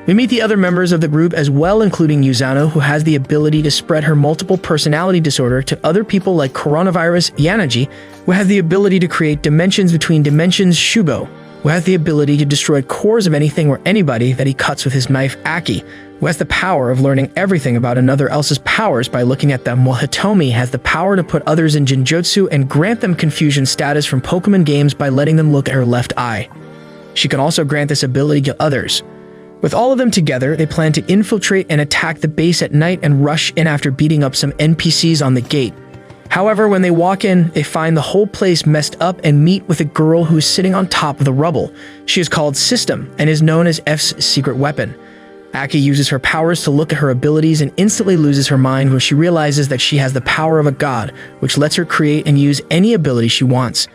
We meet the other members of the group as well, including Yuzano, who has the ability to spread her multiple personality disorder to other people, like Coronavirus Yanaji, who has the ability to create dimensions between dimensions, Shubo, who has the ability to destroy cores of anything or anybody that he cuts with his knife, Aki, who has the power of learning everything about another else's powers by looking at them, while Hitomi has the power to put others in Jinjutsu and grant them confusion status from Pokemon games by letting them look at her left eye. She can also grant this ability to others. With all of them together, they plan to infiltrate and attack the base at night and rush in after beating up some NPCs on the gate. However, when they walk in, they find the whole place messed up and meet with a girl who is sitting on top of the rubble. She is called System and is known as F's secret weapon. Aki uses her powers to look at her abilities and instantly loses her mind when she realizes that she has the power of a god, which lets her create and use any ability she wants.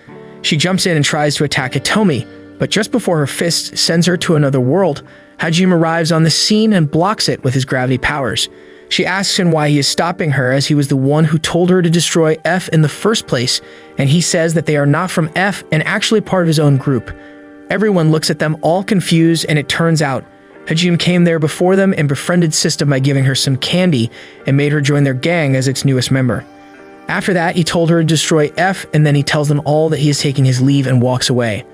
She jumps in and tries to attack Hitomi, but just before her fist sends her to another world, Hajime arrives on the scene and blocks it with his gravity powers. She asks him why he is stopping her, as he was the one who told her to destroy F in the first place, and he says that they are not from F and actually part of his own group. Everyone looks at them all confused, and it turns out Hajime came there before them and befriended System by giving her some candy and made her join their gang as its newest member. After that, he told her to destroy F, and then he tells them all that he is taking his leave and walks away.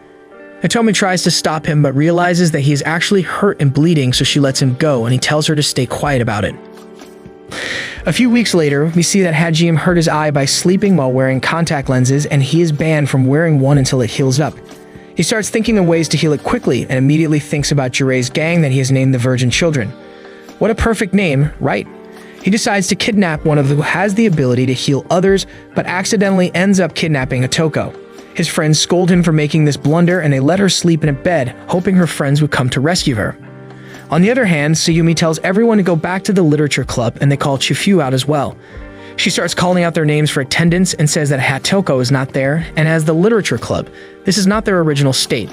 Hitomi tries to stop him but realizes that he is actually hurt and bleeding, so she lets him go, and he tells her to stay quiet about it. A few weeks later, we see that Hajime hurt his eye by sleeping while wearing contact lenses, and he is banned from wearing one until it heals up. He starts thinking of ways to heal it quickly and immediately thinks about Jirei's gang that he has named the Virgin Children. What a perfect name, right? He decides to kidnap one of them who has the ability to heal others, but accidentally ends up kidnapping Otoko. His friends scold him for making this blunder, and they let her sleep in a bed, hoping her friends would come to rescue her. On the other hand, Sayumi tells everyone to go back to the literature club, and they call Chifu out as well. She starts calling out their names for attendance and says that Hatoko is not there, and as the literature club, this is not their original state.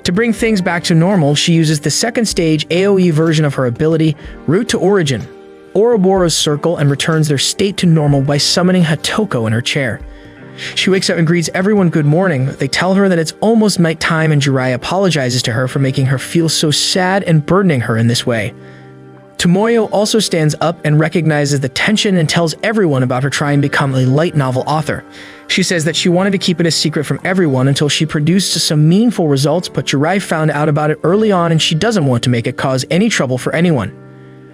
To bring things back to normal, she uses the second stage AoE version of her ability, Root to Origin, Ouroboros Circle, and returns their state to normal by summoning Hatoko in her chair. She wakes up and greets everyone good morning. They tell her that it's almost nighttime, and Jirei apologizes to her for making her feel so sad and burdening her in this way. Tomoyo also stands up and recognizes the tension and tells everyone about her trying to become a light novel author. She says that she wanted to keep it a secret from everyone until she produced some meaningful results, but Jirei found out about it early on and she doesn't want to make it cause any trouble for anyone.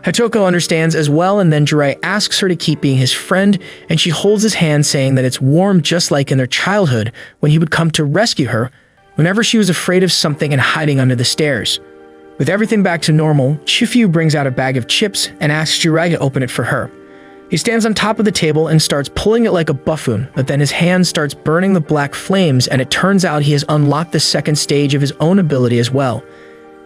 Hatoko understands as well, and then Jiraiya asks her to keep being his friend, and she holds his hand, saying that it's warm just like in their childhood when he would come to rescue her whenever she was afraid of something and hiding under the stairs. With everything back to normal, Shifuyu brings out a bag of chips and asks Jiraiya to open it for her. He stands on top of the table and starts pulling it like a buffoon, but then his hand starts burning the black flames, and it turns out he has unlocked the second stage of his own ability as well.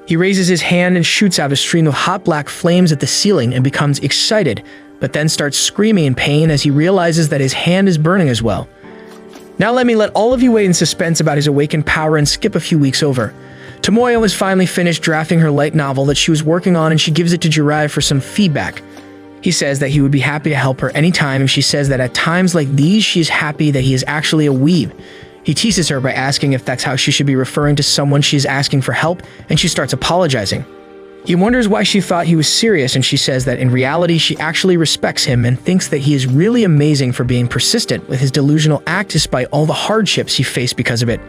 He raises his hand and shoots out a stream of hot black flames at the ceiling and becomes excited, but then starts screaming in pain as he realizes that his hand is burning as well. Now let all of you wait in suspense about his awakened power and skip a few weeks over. Tomoyo has finally finished drafting her light novel that she was working on, and she gives it to Jiraiya for some feedback. He says that he would be happy to help her anytime, and she says that at times like these she is happy that he is actually a weeb. He teases her by asking if that's how she should be referring to someone she is asking for help, and she starts apologizing. He wonders why she thought he was serious, and she says that in reality she actually respects him and thinks that he is really amazing for being persistent with his delusional act despite all the hardships he faced because of it.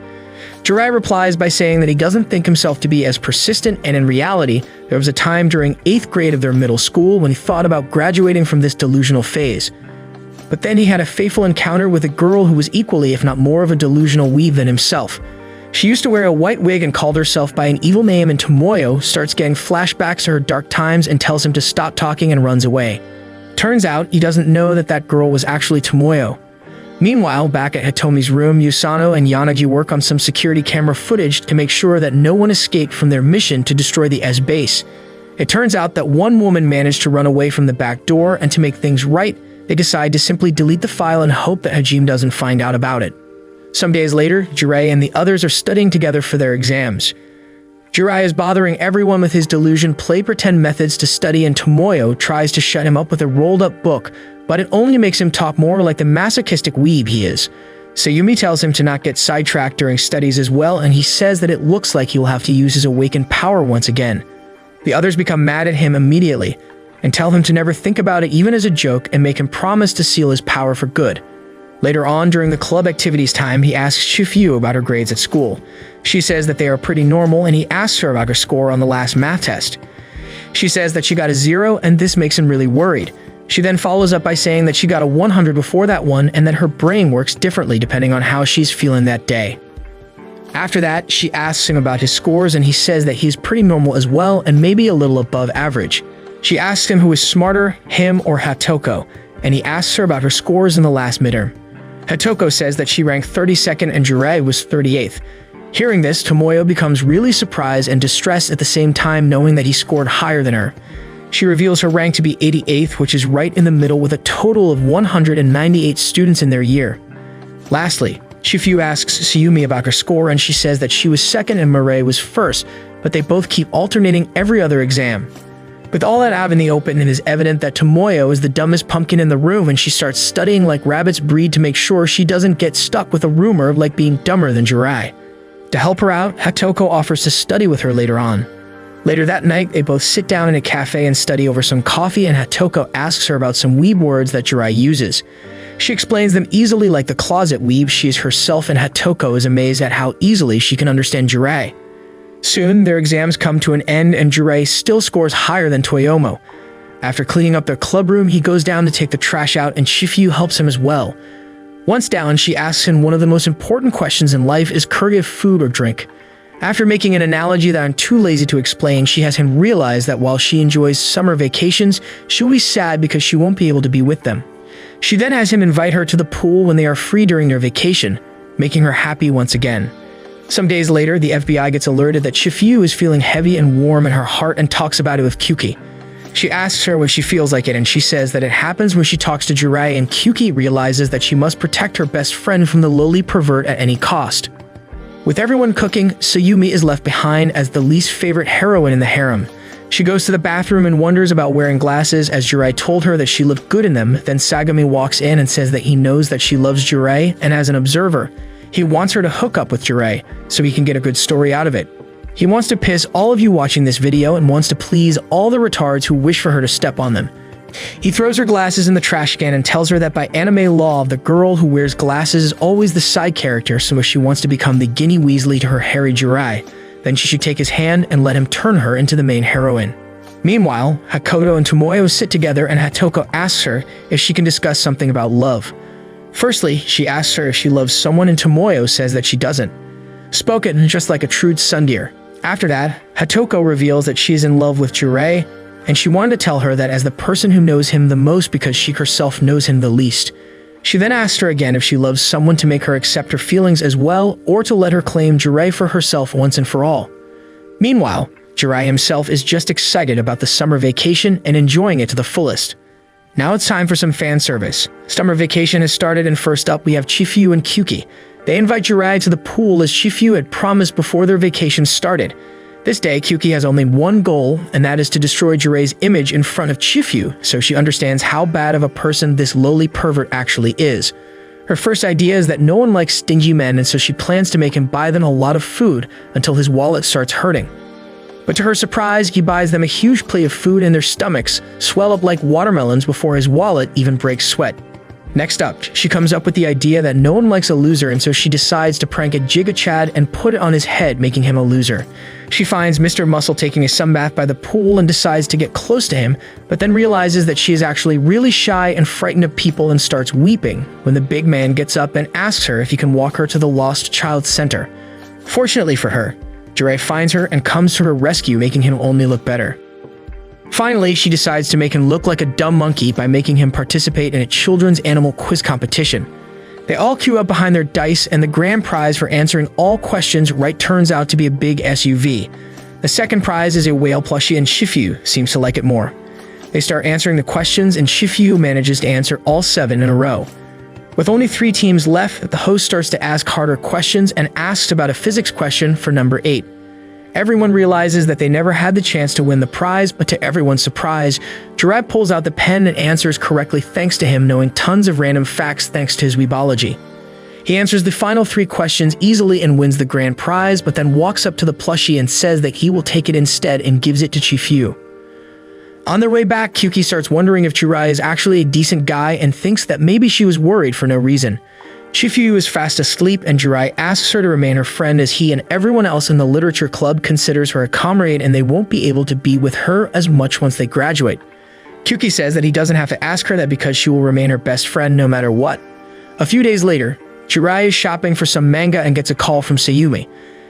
Jiraiya replies by saying that he doesn't think himself to be as persistent, and in reality, there was a time during 8th grade of their middle school when he thought about graduating from this delusional phase. But then he had a fateful encounter with a girl who was equally, if not more, of a delusional weeb than himself. She used to wear a white wig and called herself by an evil name, and Tomoyo starts getting flashbacks to her dark times and tells him to stop talking and runs away. Turns out, he doesn't know that that girl was actually Tomoyo. Meanwhile, back at Hitomi's room, Yusano and Yanagi work on some security camera footage to make sure that no one escaped from their mission to destroy the S base. It turns out that one woman managed to run away from the back door, and to make things right, they decide to simply delete the file and hope that Hajime doesn't find out about it. Some days later, Jiraiya and the others are studying together for their exams. Jiraiya is bothering everyone with his delusion play-pretend methods to study, and Tomoyo tries to shut him up with a rolled-up book, but it only makes him talk more like the masochistic weeb he is. Sayumi tells him to not get sidetracked during studies as well, and he says that it looks like he will have to use his awakened power once again. The others become mad at him immediately, and tell him to never think about it even as a joke, and make him promise to seal his power for good. Later on, during the club activities time, he asks Shifuyu about her grades at school. She says that they are pretty normal, and he asks her about her score on the last math test. She says that she got a 0, and this makes him really worried. She then follows up by saying that she got a 100 before that one, and that her brain works differently depending on how she's feeling that day. After that, she asks him about his scores, and he says that he's pretty normal as well, and maybe a little above average. She asks him who is smarter, him or Hatoko, and he asks her about her scores in the last midterm. Hatoko says that she ranked 32nd and Jiraiya was 38th. Hearing this, Tomoyo becomes really surprised and distressed at the same time, knowing that he scored higher than her. She reveals her rank to be 88th, which is right in the middle with a total of 198 students in their year. Lastly, Shifuyu asks Sayumi about her score, and she says that she was 2nd and Mireille was 1st, but they both keep alternating every other exam. With all that out in the open, it is evident that Tomoyo is the dumbest pumpkin in the room, and she starts studying like rabbits breed to make sure she doesn't get stuck with a rumor of like being dumber than Jiraiya. To help her out, Hatoko offers to study with her later on. Later that night, they both sit down in a cafe and study over some coffee, and Hatoko asks her about some weeb words that Jiraiya uses. She explains them easily like the closet weeb she is herself, and Hatoko is amazed at how easily she can understand Jiraiya. Soon, their exams come to an end, and Jiraiya still scores higher than Toyomo. After cleaning up their club room, he goes down to take the trash out, and Shifuyu helps him as well. Once down, she asks him one of the most important questions in life: is Kurgive food or drink? After making an analogy that I'm too lazy to explain, she has him realize that while she enjoys summer vacations, she'll be sad because she won't be able to be with them. She then has him invite her to the pool when they are free during their vacation, making her happy once again. Some days later, the FBI gets alerted that Shifuyu is feeling heavy and warm in her heart and talks about it with Kyuki. She asks her when she feels like it, and she says that it happens when she talks to Jiraiya, and Kyuki realizes that she must protect her best friend from the lowly pervert at any cost. With everyone cooking, Sayumi is left behind as the least favorite heroine in the harem. She goes to the bathroom and wonders about wearing glasses, as Jiraiya told her that she looked good in them. Then Sagami walks in and says that he knows that she loves Jiraiya, and as an observer, he wants her to hook up with Jiraiya so he can get a good story out of it. He wants to piss all of you watching this video and wants to please all the retards who wish for her to step on them. He throws her glasses in the trash can and tells her that by anime law, the girl who wears glasses is always the side character, so if she wants to become the Ginny Weasley to her Harry Jiraiya, then she should take his hand and let him turn her into the main heroine. Meanwhile, Hakoto and Tomoyo sit together and Hatoko asks her if she can discuss something about love. Firstly, she asks her if she loves someone and Tomoyo says that she doesn't. Spoken just like a true tsundere. After that, Hatoko reveals that she is in love with Jirei, and she wanted to tell her that as the person who knows him the most because she herself knows him the least. She then asked her again if she loves someone to make her accept her feelings as well or to let her claim Jirei for herself once and for all. Meanwhile, Jirei himself is just excited about the summer vacation and enjoying it to the fullest. Now it's time for some fan service. Summer vacation has started and first up we have Chifuyu and Kyuki. They invite Jirei to the pool as Chifuyu had promised before their vacation started. This day, Kyuki has only one goal, and that is to destroy Jirei's image in front of Chifuyu, so she understands how bad of a person this lowly pervert actually is. Her first idea is that no one likes stingy men, and so she plans to make him buy them a lot of food until his wallet starts hurting. But to her surprise, he buys them a huge plate of food and their stomachs swell up like watermelons before his wallet even breaks sweat. Next up, she comes up with the idea that no one likes a loser, and so she decides to prank a Giga Chad and put it on his head, making him a loser. She finds Mr. Muscle taking a sunbath by the pool and decides to get close to him, but then realizes that she is actually really shy and frightened of people and starts weeping when the big man gets up and asks her if he can walk her to the Lost Child Center. Fortunately for her, Jirei finds her and comes to her rescue, making him only look better. Finally, she decides to make him look like a dumb monkey by making him participate in a children's animal quiz competition. They all queue up behind their dice, and the grand prize for answering all questions right turns out to be a big SUV. The second prize is a whale plushie, and Chifuyu seems to like it more. They start answering the questions, and Chifuyu manages to answer all 7 in a row. With only 3 teams left, the host starts to ask harder questions and asks about a physics question for number 8. Everyone realizes that they never had the chance to win the prize, but to everyone's surprise, Jirei pulls out the pen and answers correctly thanks to him knowing tons of random facts thanks to his weebology. He answers the final 3 questions easily and wins the grand prize, but then walks up to the plushie and says that he will take it instead and gives it to Chifuyu. On their way back, Kyuki starts wondering if Jirei is actually a decent guy and thinks that maybe she was worried for no reason. Chifuyu is fast asleep, and Jirei asks her to remain her friend as he and everyone else in the literature club considers her a comrade and they won't be able to be with her as much once they graduate. Kyuki says that he doesn't have to ask her that because she will remain her best friend no matter what. A few days later, Jirei is shopping for some manga and gets a call from Sayumi.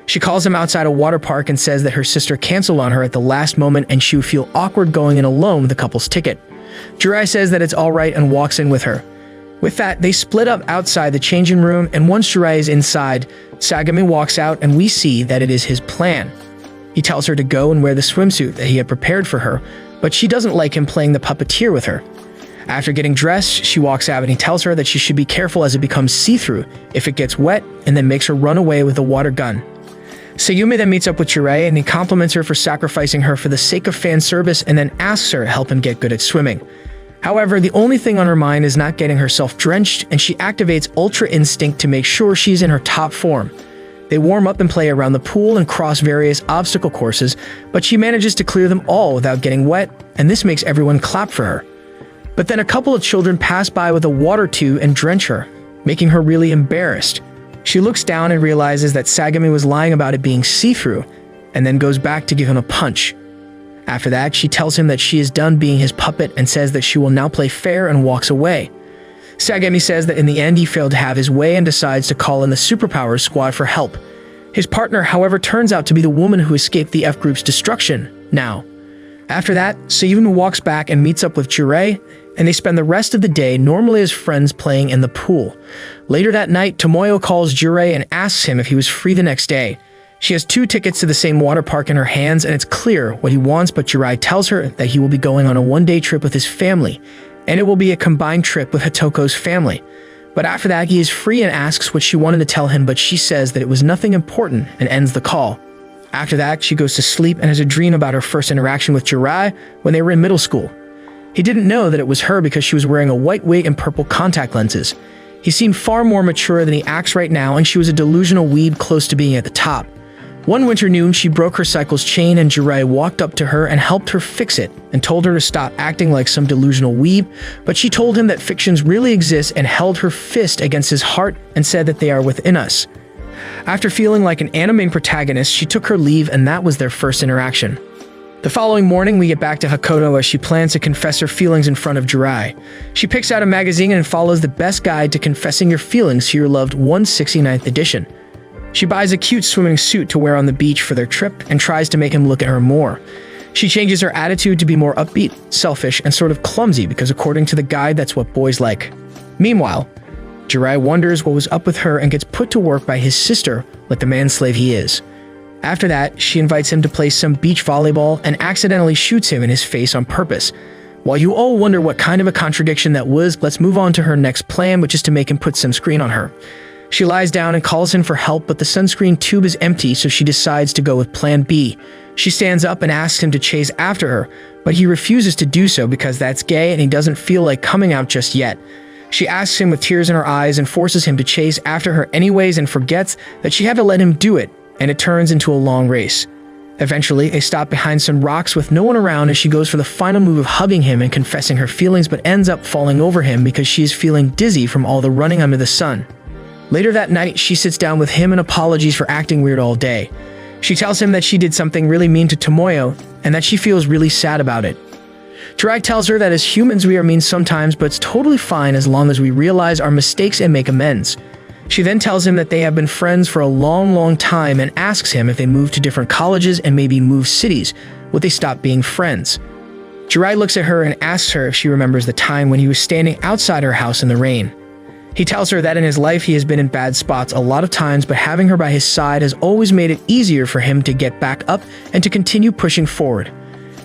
She calls him outside a water park and says that her sister canceled on her at the last moment and she would feel awkward going in alone with the couple's ticket. Jirei says that it's alright and walks in with her. With that, they split up outside the changing room, and once Jirei is inside, Sagami walks out and we see that it is his plan. He tells her to go and wear the swimsuit that he had prepared for her, but she doesn't like him playing the puppeteer with her. After getting dressed, she walks out and he tells her that she should be careful as it becomes see-through if it gets wet, and then makes her run away with a water gun. Sayumi then meets up with Jirei and he compliments her for sacrificing her for the sake of fan service and then asks her to help him get good at swimming. However, the only thing on her mind is not getting herself drenched, and she activates Ultra Instinct to make sure she's in her top form. They warm up and play around the pool and cross various obstacle courses, but she manages to clear them all without getting wet, and this makes everyone clap for her. But then a couple of children pass by with a water tube and drench her, making her really embarrassed. She looks down and realizes that Sagami was lying about it being see-through, and then goes back to give him a punch. After that, she tells him that she is done being his puppet and says that she will now play fair and walks away. Sagami says that in the end he failed to have his way and decides to call in the Superpowers squad for help. His partner, however, turns out to be the woman who escaped the F Group's destruction now. After that, Sayumi walks back and meets up with Jirei, and they spend the rest of the day normally as friends playing in the pool. Later that night, Tomoyo calls Jirei and asks him if he was free the next day. She has 2 tickets to the same water park in her hands, and it's clear what he wants, but Jirei tells her that he will be going on a one-day trip with his family, and it will be a combined trip with Hatoko's family. But after that, he is free and asks what she wanted to tell him, but she says that it was nothing important and ends the call. After that, she goes to sleep and has a dream about her first interaction with Jirei when they were in middle school. He didn't know that it was her because she was wearing a white wig and purple contact lenses. He seemed far more mature than he acts right now, and she was a delusional weeb close to being at the top. One winter noon, she broke her cycle's chain and Jirei walked up to her and helped her fix it and told her to stop acting like some delusional weeb, but she told him that fictions really exist and held her fist against his heart and said that they are within us. After feeling like an anime protagonist, she took her leave and that was their first interaction. The following morning, we get back to Hakoto as she plans to confess her feelings in front of Jirai. She picks out a magazine and follows the best guide to confessing your feelings to your loved 169th edition. She buys a cute swimming suit to wear on the beach for their trip and tries to make him look at her more. She changes her attitude to be more upbeat, selfish, and sort of clumsy because according to the guide, that's what boys like. Meanwhile, Jirai wonders what was up with her and gets put to work by his sister like the manslave he is. After that, she invites him to play some beach volleyball and accidentally shoots him in his face on purpose. While you all wonder what kind of a contradiction that was, let's move on to her next plan, which is to make him put sunscreen on her. She lies down and calls him for help, but the sunscreen tube is empty, so she decides to go with plan B. She stands up and asks him to chase after her, but he refuses to do so because that's gay and he doesn't feel like coming out just yet. She asks him with tears in her eyes and forces him to chase after her anyways and forgets that she had to let him do it, and it turns into a long race. Eventually, they stop behind some rocks with no one around as she goes for the final move of hugging him and confessing her feelings, but ends up falling over him because she is feeling dizzy from all the running under the sun. Later that night, she sits down with him and apologies for acting weird all day. She tells him that she did something really mean to Tomoyo and that she feels really sad about it. Jirai tells her that as humans we are mean sometimes, but it's totally fine as long as we realize our mistakes and make amends. She then tells him that they have been friends for a long time and asks him if they move to different colleges and maybe move cities, would they stop being friends? Jirai looks at her and asks her if she remembers the time when he was standing outside her house in the rain. He tells her that in his life he has been in bad spots a lot of times, but having her by his side has always made it easier for him to get back up and to continue pushing forward.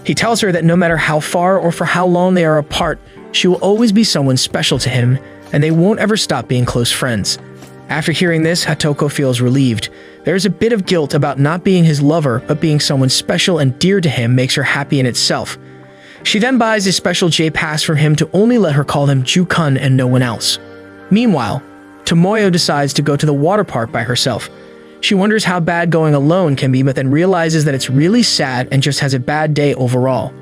He tells her that no matter how far or for how long they are apart, she will always be someone special to him, and they won't ever stop being close friends. After hearing this, Hatoko feels relieved. There is a bit of guilt about not being his lover, but being someone special and dear to him makes her happy in itself. She then buys a special J-Pass from him to only let her call him Ju-kun and no one else. Meanwhile, Tomoyo decides to go to the water park by herself. She wonders how bad going alone can be, but then realizes that it's really sad and just has a bad day overall.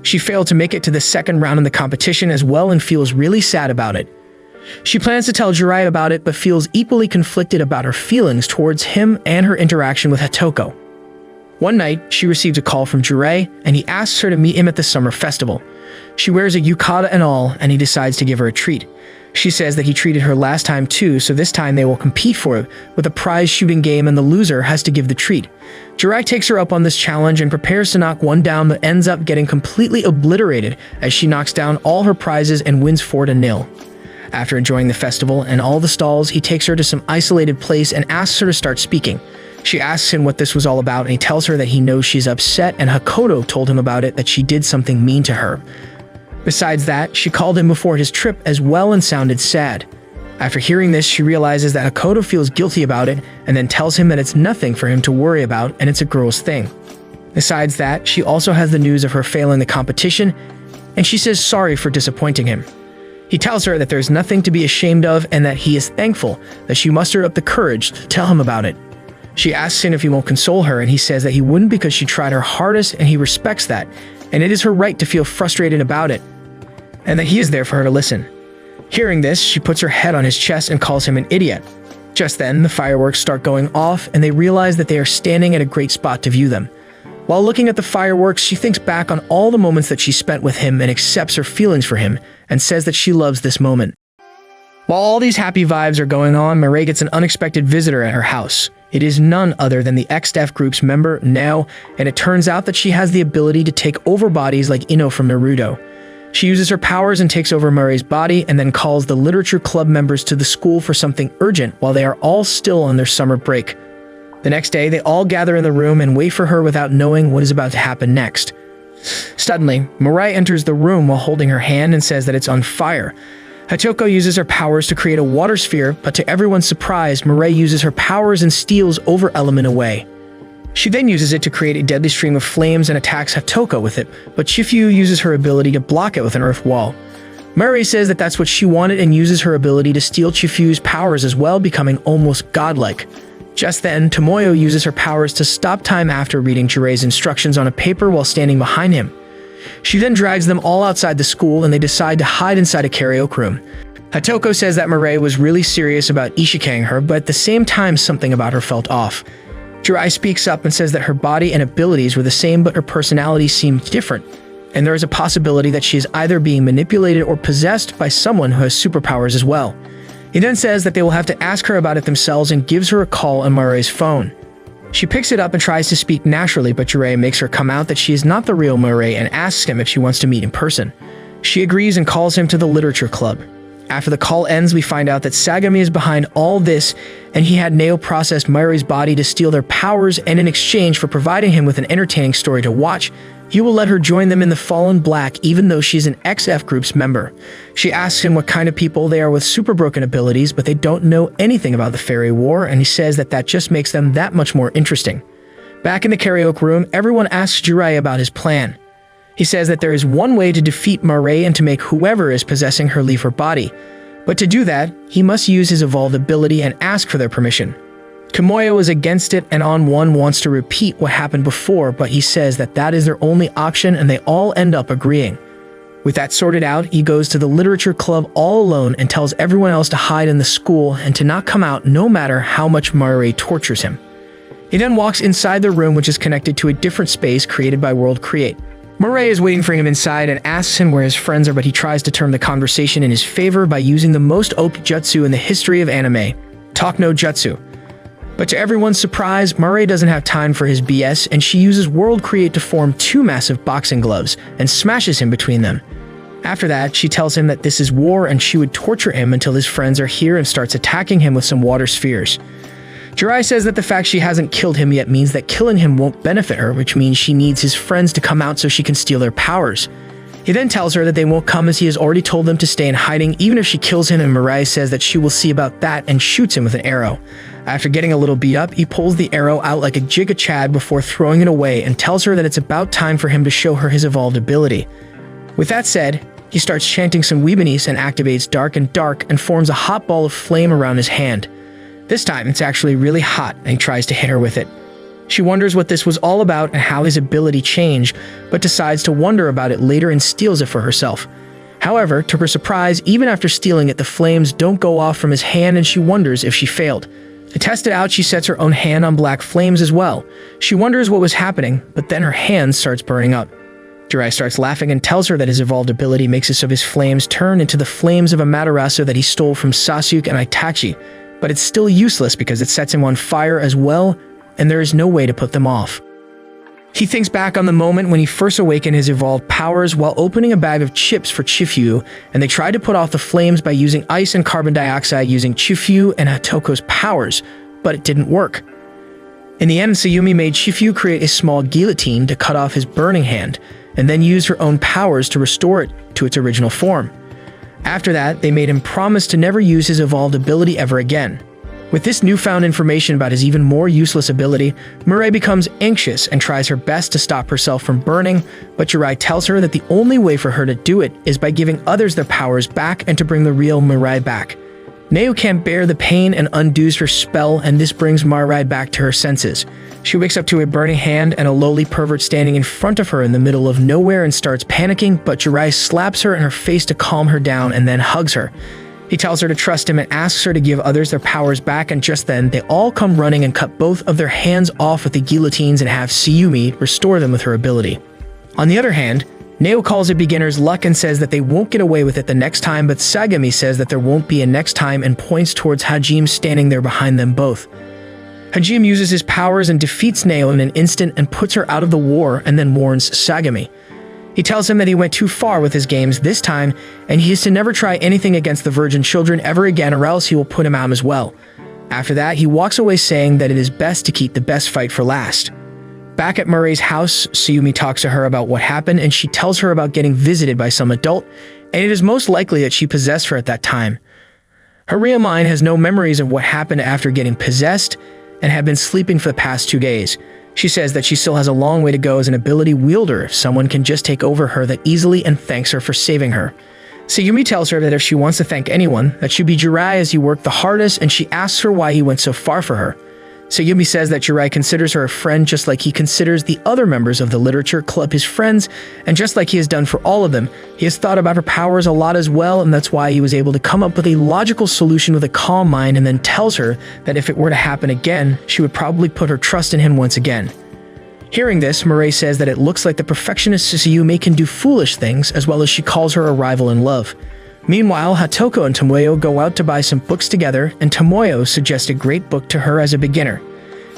She failed to make it to the second round in the competition as well and feels really sad about it. She plans to tell Jirai about it, but feels equally conflicted about her feelings towards him and her interaction with Hatoko. One night, she receives a call from Jirai, and he asks her to meet him at the summer festival. She wears a yukata and all, and he decides to give her a treat. She says that he treated her last time too, so this time they will compete for it with a prize shooting game and the loser has to give the treat. Jirai takes her up on this challenge and prepares to knock one down, but ends up getting completely obliterated as she knocks down all her prizes and wins 4-0. After enjoying the festival and all the stalls, he takes her to some isolated place and asks her to start speaking. She asks him what this was all about and he tells her that he knows she's upset and Hakoto told him about it, that she did something mean to her. Besides that, she called him before his trip as well and sounded sad. After hearing this, she realizes that Hakoto feels guilty about it and then tells him that it's nothing for him to worry about and it's a girl's thing. Besides that, she also has the news of her failing the competition and she says sorry for disappointing him. He tells her that there's nothing to be ashamed of and that he is thankful that she mustered up the courage to tell him about it. She asks him if he won't console her and he says that he wouldn't because she tried her hardest and he respects that, and it is her right to feel frustrated about it, and that he is there for her to listen. Hearing this, she puts her head on his chest and calls him an idiot. Just then, the fireworks start going off and they realize that they are standing at a great spot to view them. While looking at the fireworks, she thinks back on all the moments that she spent with him and accepts her feelings for him and says that she loves this moment. While all these happy vibes are going on, Mireille gets an unexpected visitor at her house. It is none other than the XDEF group's member, Nao, and it turns out that she has the ability to take over bodies like Ino from Naruto. She uses her powers and takes over Murray's body and then calls the literature club members to the school for something urgent while they are all still on their summer break. The next day, they all gather in the room and wait for her without knowing what is about to happen next. Suddenly, Mirai enters the room while holding her hand and says that it's on fire. Hatoko uses her powers to create a water sphere, but to everyone's surprise, Mirai uses her powers and steals Over Element away. She then uses it to create a deadly stream of flames and attacks Hatoko with it, but Chifuyu uses her ability to block it with an earth wall. Mirai says that that's what she wanted and uses her ability to steal Chifuyu's powers as well, becoming almost godlike. Just then, Tomoyo uses her powers to stop time after reading Jirai's instructions on a paper while standing behind him. She then drags them all outside the school and they decide to hide inside a karaoke room. Hatoko says that Mirai was really serious about ishikaing her, but at the same time something about her felt off. Jirai speaks up and says that her body and abilities were the same, but her personality seemed different, and there is a possibility that she is either being manipulated or possessed by someone who has superpowers as well. He then says that they will have to ask her about it themselves and gives her a call on Murray's phone. She picks it up and tries to speak naturally, but Jirai makes her come out that she is not the real Murray and asks him if she wants to meet in person. She agrees and calls him to the literature club. After the call ends, we find out that Sagami is behind all this, and he had Neo process Murray's body to steal their powers, and in exchange for providing him with an entertaining story to watch, he will let her join them in the Fallen Black even though she's an XF Group's member. She asks him what kind of people they are with super broken abilities, but they don't know anything about the Fairy War, and he says that that just makes them that much more interesting. Back in the karaoke room, everyone asks Jirai about his plan. He says that there is one way to defeat Murray and to make whoever is possessing her leave her body. But to do that, he must use his evolved ability and ask for their permission. Kimoyo is against it, and On1 wants to repeat what happened before, but he says that that is their only option and they all end up agreeing. With that sorted out, he goes to the literature club all alone and tells everyone else to hide in the school and to not come out no matter how much Murray tortures him. He then walks inside the room, which is connected to a different space created by World Create. Murray is waiting for him inside and asks him where his friends are, but he tries to turn the conversation in his favor by using the most OP jutsu in the history of anime, Talk No Jutsu. But to everyone's surprise, Murray doesn't have time for his BS, and she uses World Create to form two massive boxing gloves and smashes him between them. After that, she tells him that this is war and she would torture him until his friends are here and starts attacking him with some water spheres. Jirai says that the fact she hasn't killed him yet means that killing him won't benefit her, which means she needs his friends to come out so she can steal their powers. He then tells her that they won't come as he has already told them to stay in hiding even if she kills him, and Mirai says that she will see about that and shoots him with an arrow. After getting a little beat up, he pulls the arrow out like a Giga Chad before throwing it away and tells her that it's about time for him to show her his evolved ability. With that said, he starts chanting some Weebinese and activates Dark and forms a hot ball of flame around his hand. This time, it's actually really hot, and he tries to hit her with it. She wonders what this was all about and how his ability changed, but decides to wonder about it later and steals it for herself. However, to her surprise, even after stealing it, the flames don't go off from his hand and she wonders if she failed. To test it out, she sets her own hand on black flames as well. She wonders what was happening, but then her hand starts burning up. Jirai starts laughing and tells her that his evolved ability makes it so his flames turn into the flames of Amaterasu that he stole from Sasuke and Itachi, but it's still useless because it sets him on fire as well, and there is no way to put them off. He thinks back on the moment when he first awakened his evolved powers while opening a bag of chips for Chifu, and they tried to put off the flames by using ice and carbon dioxide using Chifu and Hatoko's powers, but it didn't work. In the end, Sayumi made Chifu create a small guillotine to cut off his burning hand, and then use her own powers to restore it to its original form. After that, they made him promise to never use his evolved ability ever again. With this newfound information about his even more useless ability, Mirai becomes anxious and tries her best to stop herself from burning, but Jirai tells her that the only way for her to do it is by giving others their powers back and to bring the real Mirai back. Neo can't bear the pain and undoes her spell, and this brings Mirai back to her senses. She wakes up to a burning hand and a lowly pervert standing in front of her in the middle of nowhere and starts panicking, but Jirai slaps her in her face to calm her down and then hugs her. He tells her to trust him and asks her to give others their powers back, and just then, they all come running and cut both of their hands off with the guillotines and have Sayumi restore them with her ability. On the other hand, Neo calls it beginner's luck and says that they won't get away with it the next time, but Sagami says that there won't be a next time and points towards Hajime standing there behind them both. Hajime uses his powers and defeats Neo in an instant and puts her out of the war and then warns Sagami. He tells him that he went too far with his games this time, and he is to never try anything against the virgin children ever again or else he will put him out as well. After that, he walks away saying that it is best to keep the best fight for last. Back at Murray's house, Sayumi talks to her about what happened, and she tells her about getting visited by some adult, and it is most likely that she possessed her at that time. Her real mind has no memories of what happened after getting possessed and had been sleeping for the past 2 days. She says that she still has a long way to go as an ability wielder if someone can just take over her that easily, and thanks her for saving her. Sayumi tells her that if she wants to thank anyone, that should be Jirai as he worked the hardest, and she asks her why he went so far for her. Sayumi says that Jiraiya considers her a friend just like he considers the other members of the literature club his friends, and just like he has done for all of them, he has thought about her powers a lot as well, and that's why he was able to come up with a logical solution with a calm mind, and then tells her that if it were to happen again, she would probably put her trust in him once again. Hearing this, Mirai says that it looks like the perfectionist Sayumi can do foolish things, as well as she calls her a rival in love. Meanwhile, Hatoko and Tomoyo go out to buy some books together, and Tomoyo suggests a great book to her as a beginner.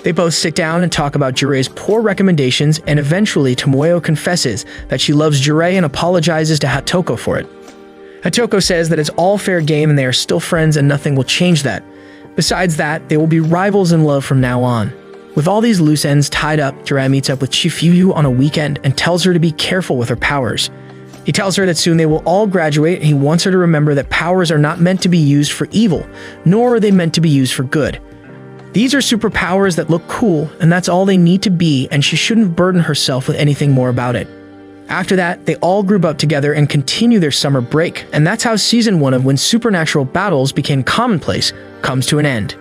They both sit down and talk about Jiraiya's poor recommendations, and eventually Tomoyo confesses that she loves Jiraiya and apologizes to Hatoko for it. Hatoko says that it's all fair game and they are still friends and nothing will change that. Besides that, they will be rivals in love from now on. With all these loose ends tied up, Jiraiya meets up with Shifuyu on a weekend and tells her to be careful with her powers. He tells her that soon they will all graduate, and he wants her to remember that powers are not meant to be used for evil, nor are they meant to be used for good. These are superpowers that look cool, and that's all they need to be, and she shouldn't burden herself with anything more about it. After that, they all group up together and continue their summer break, and that's how Season 1 of When Supernatural Battles Became Commonplace comes to an end.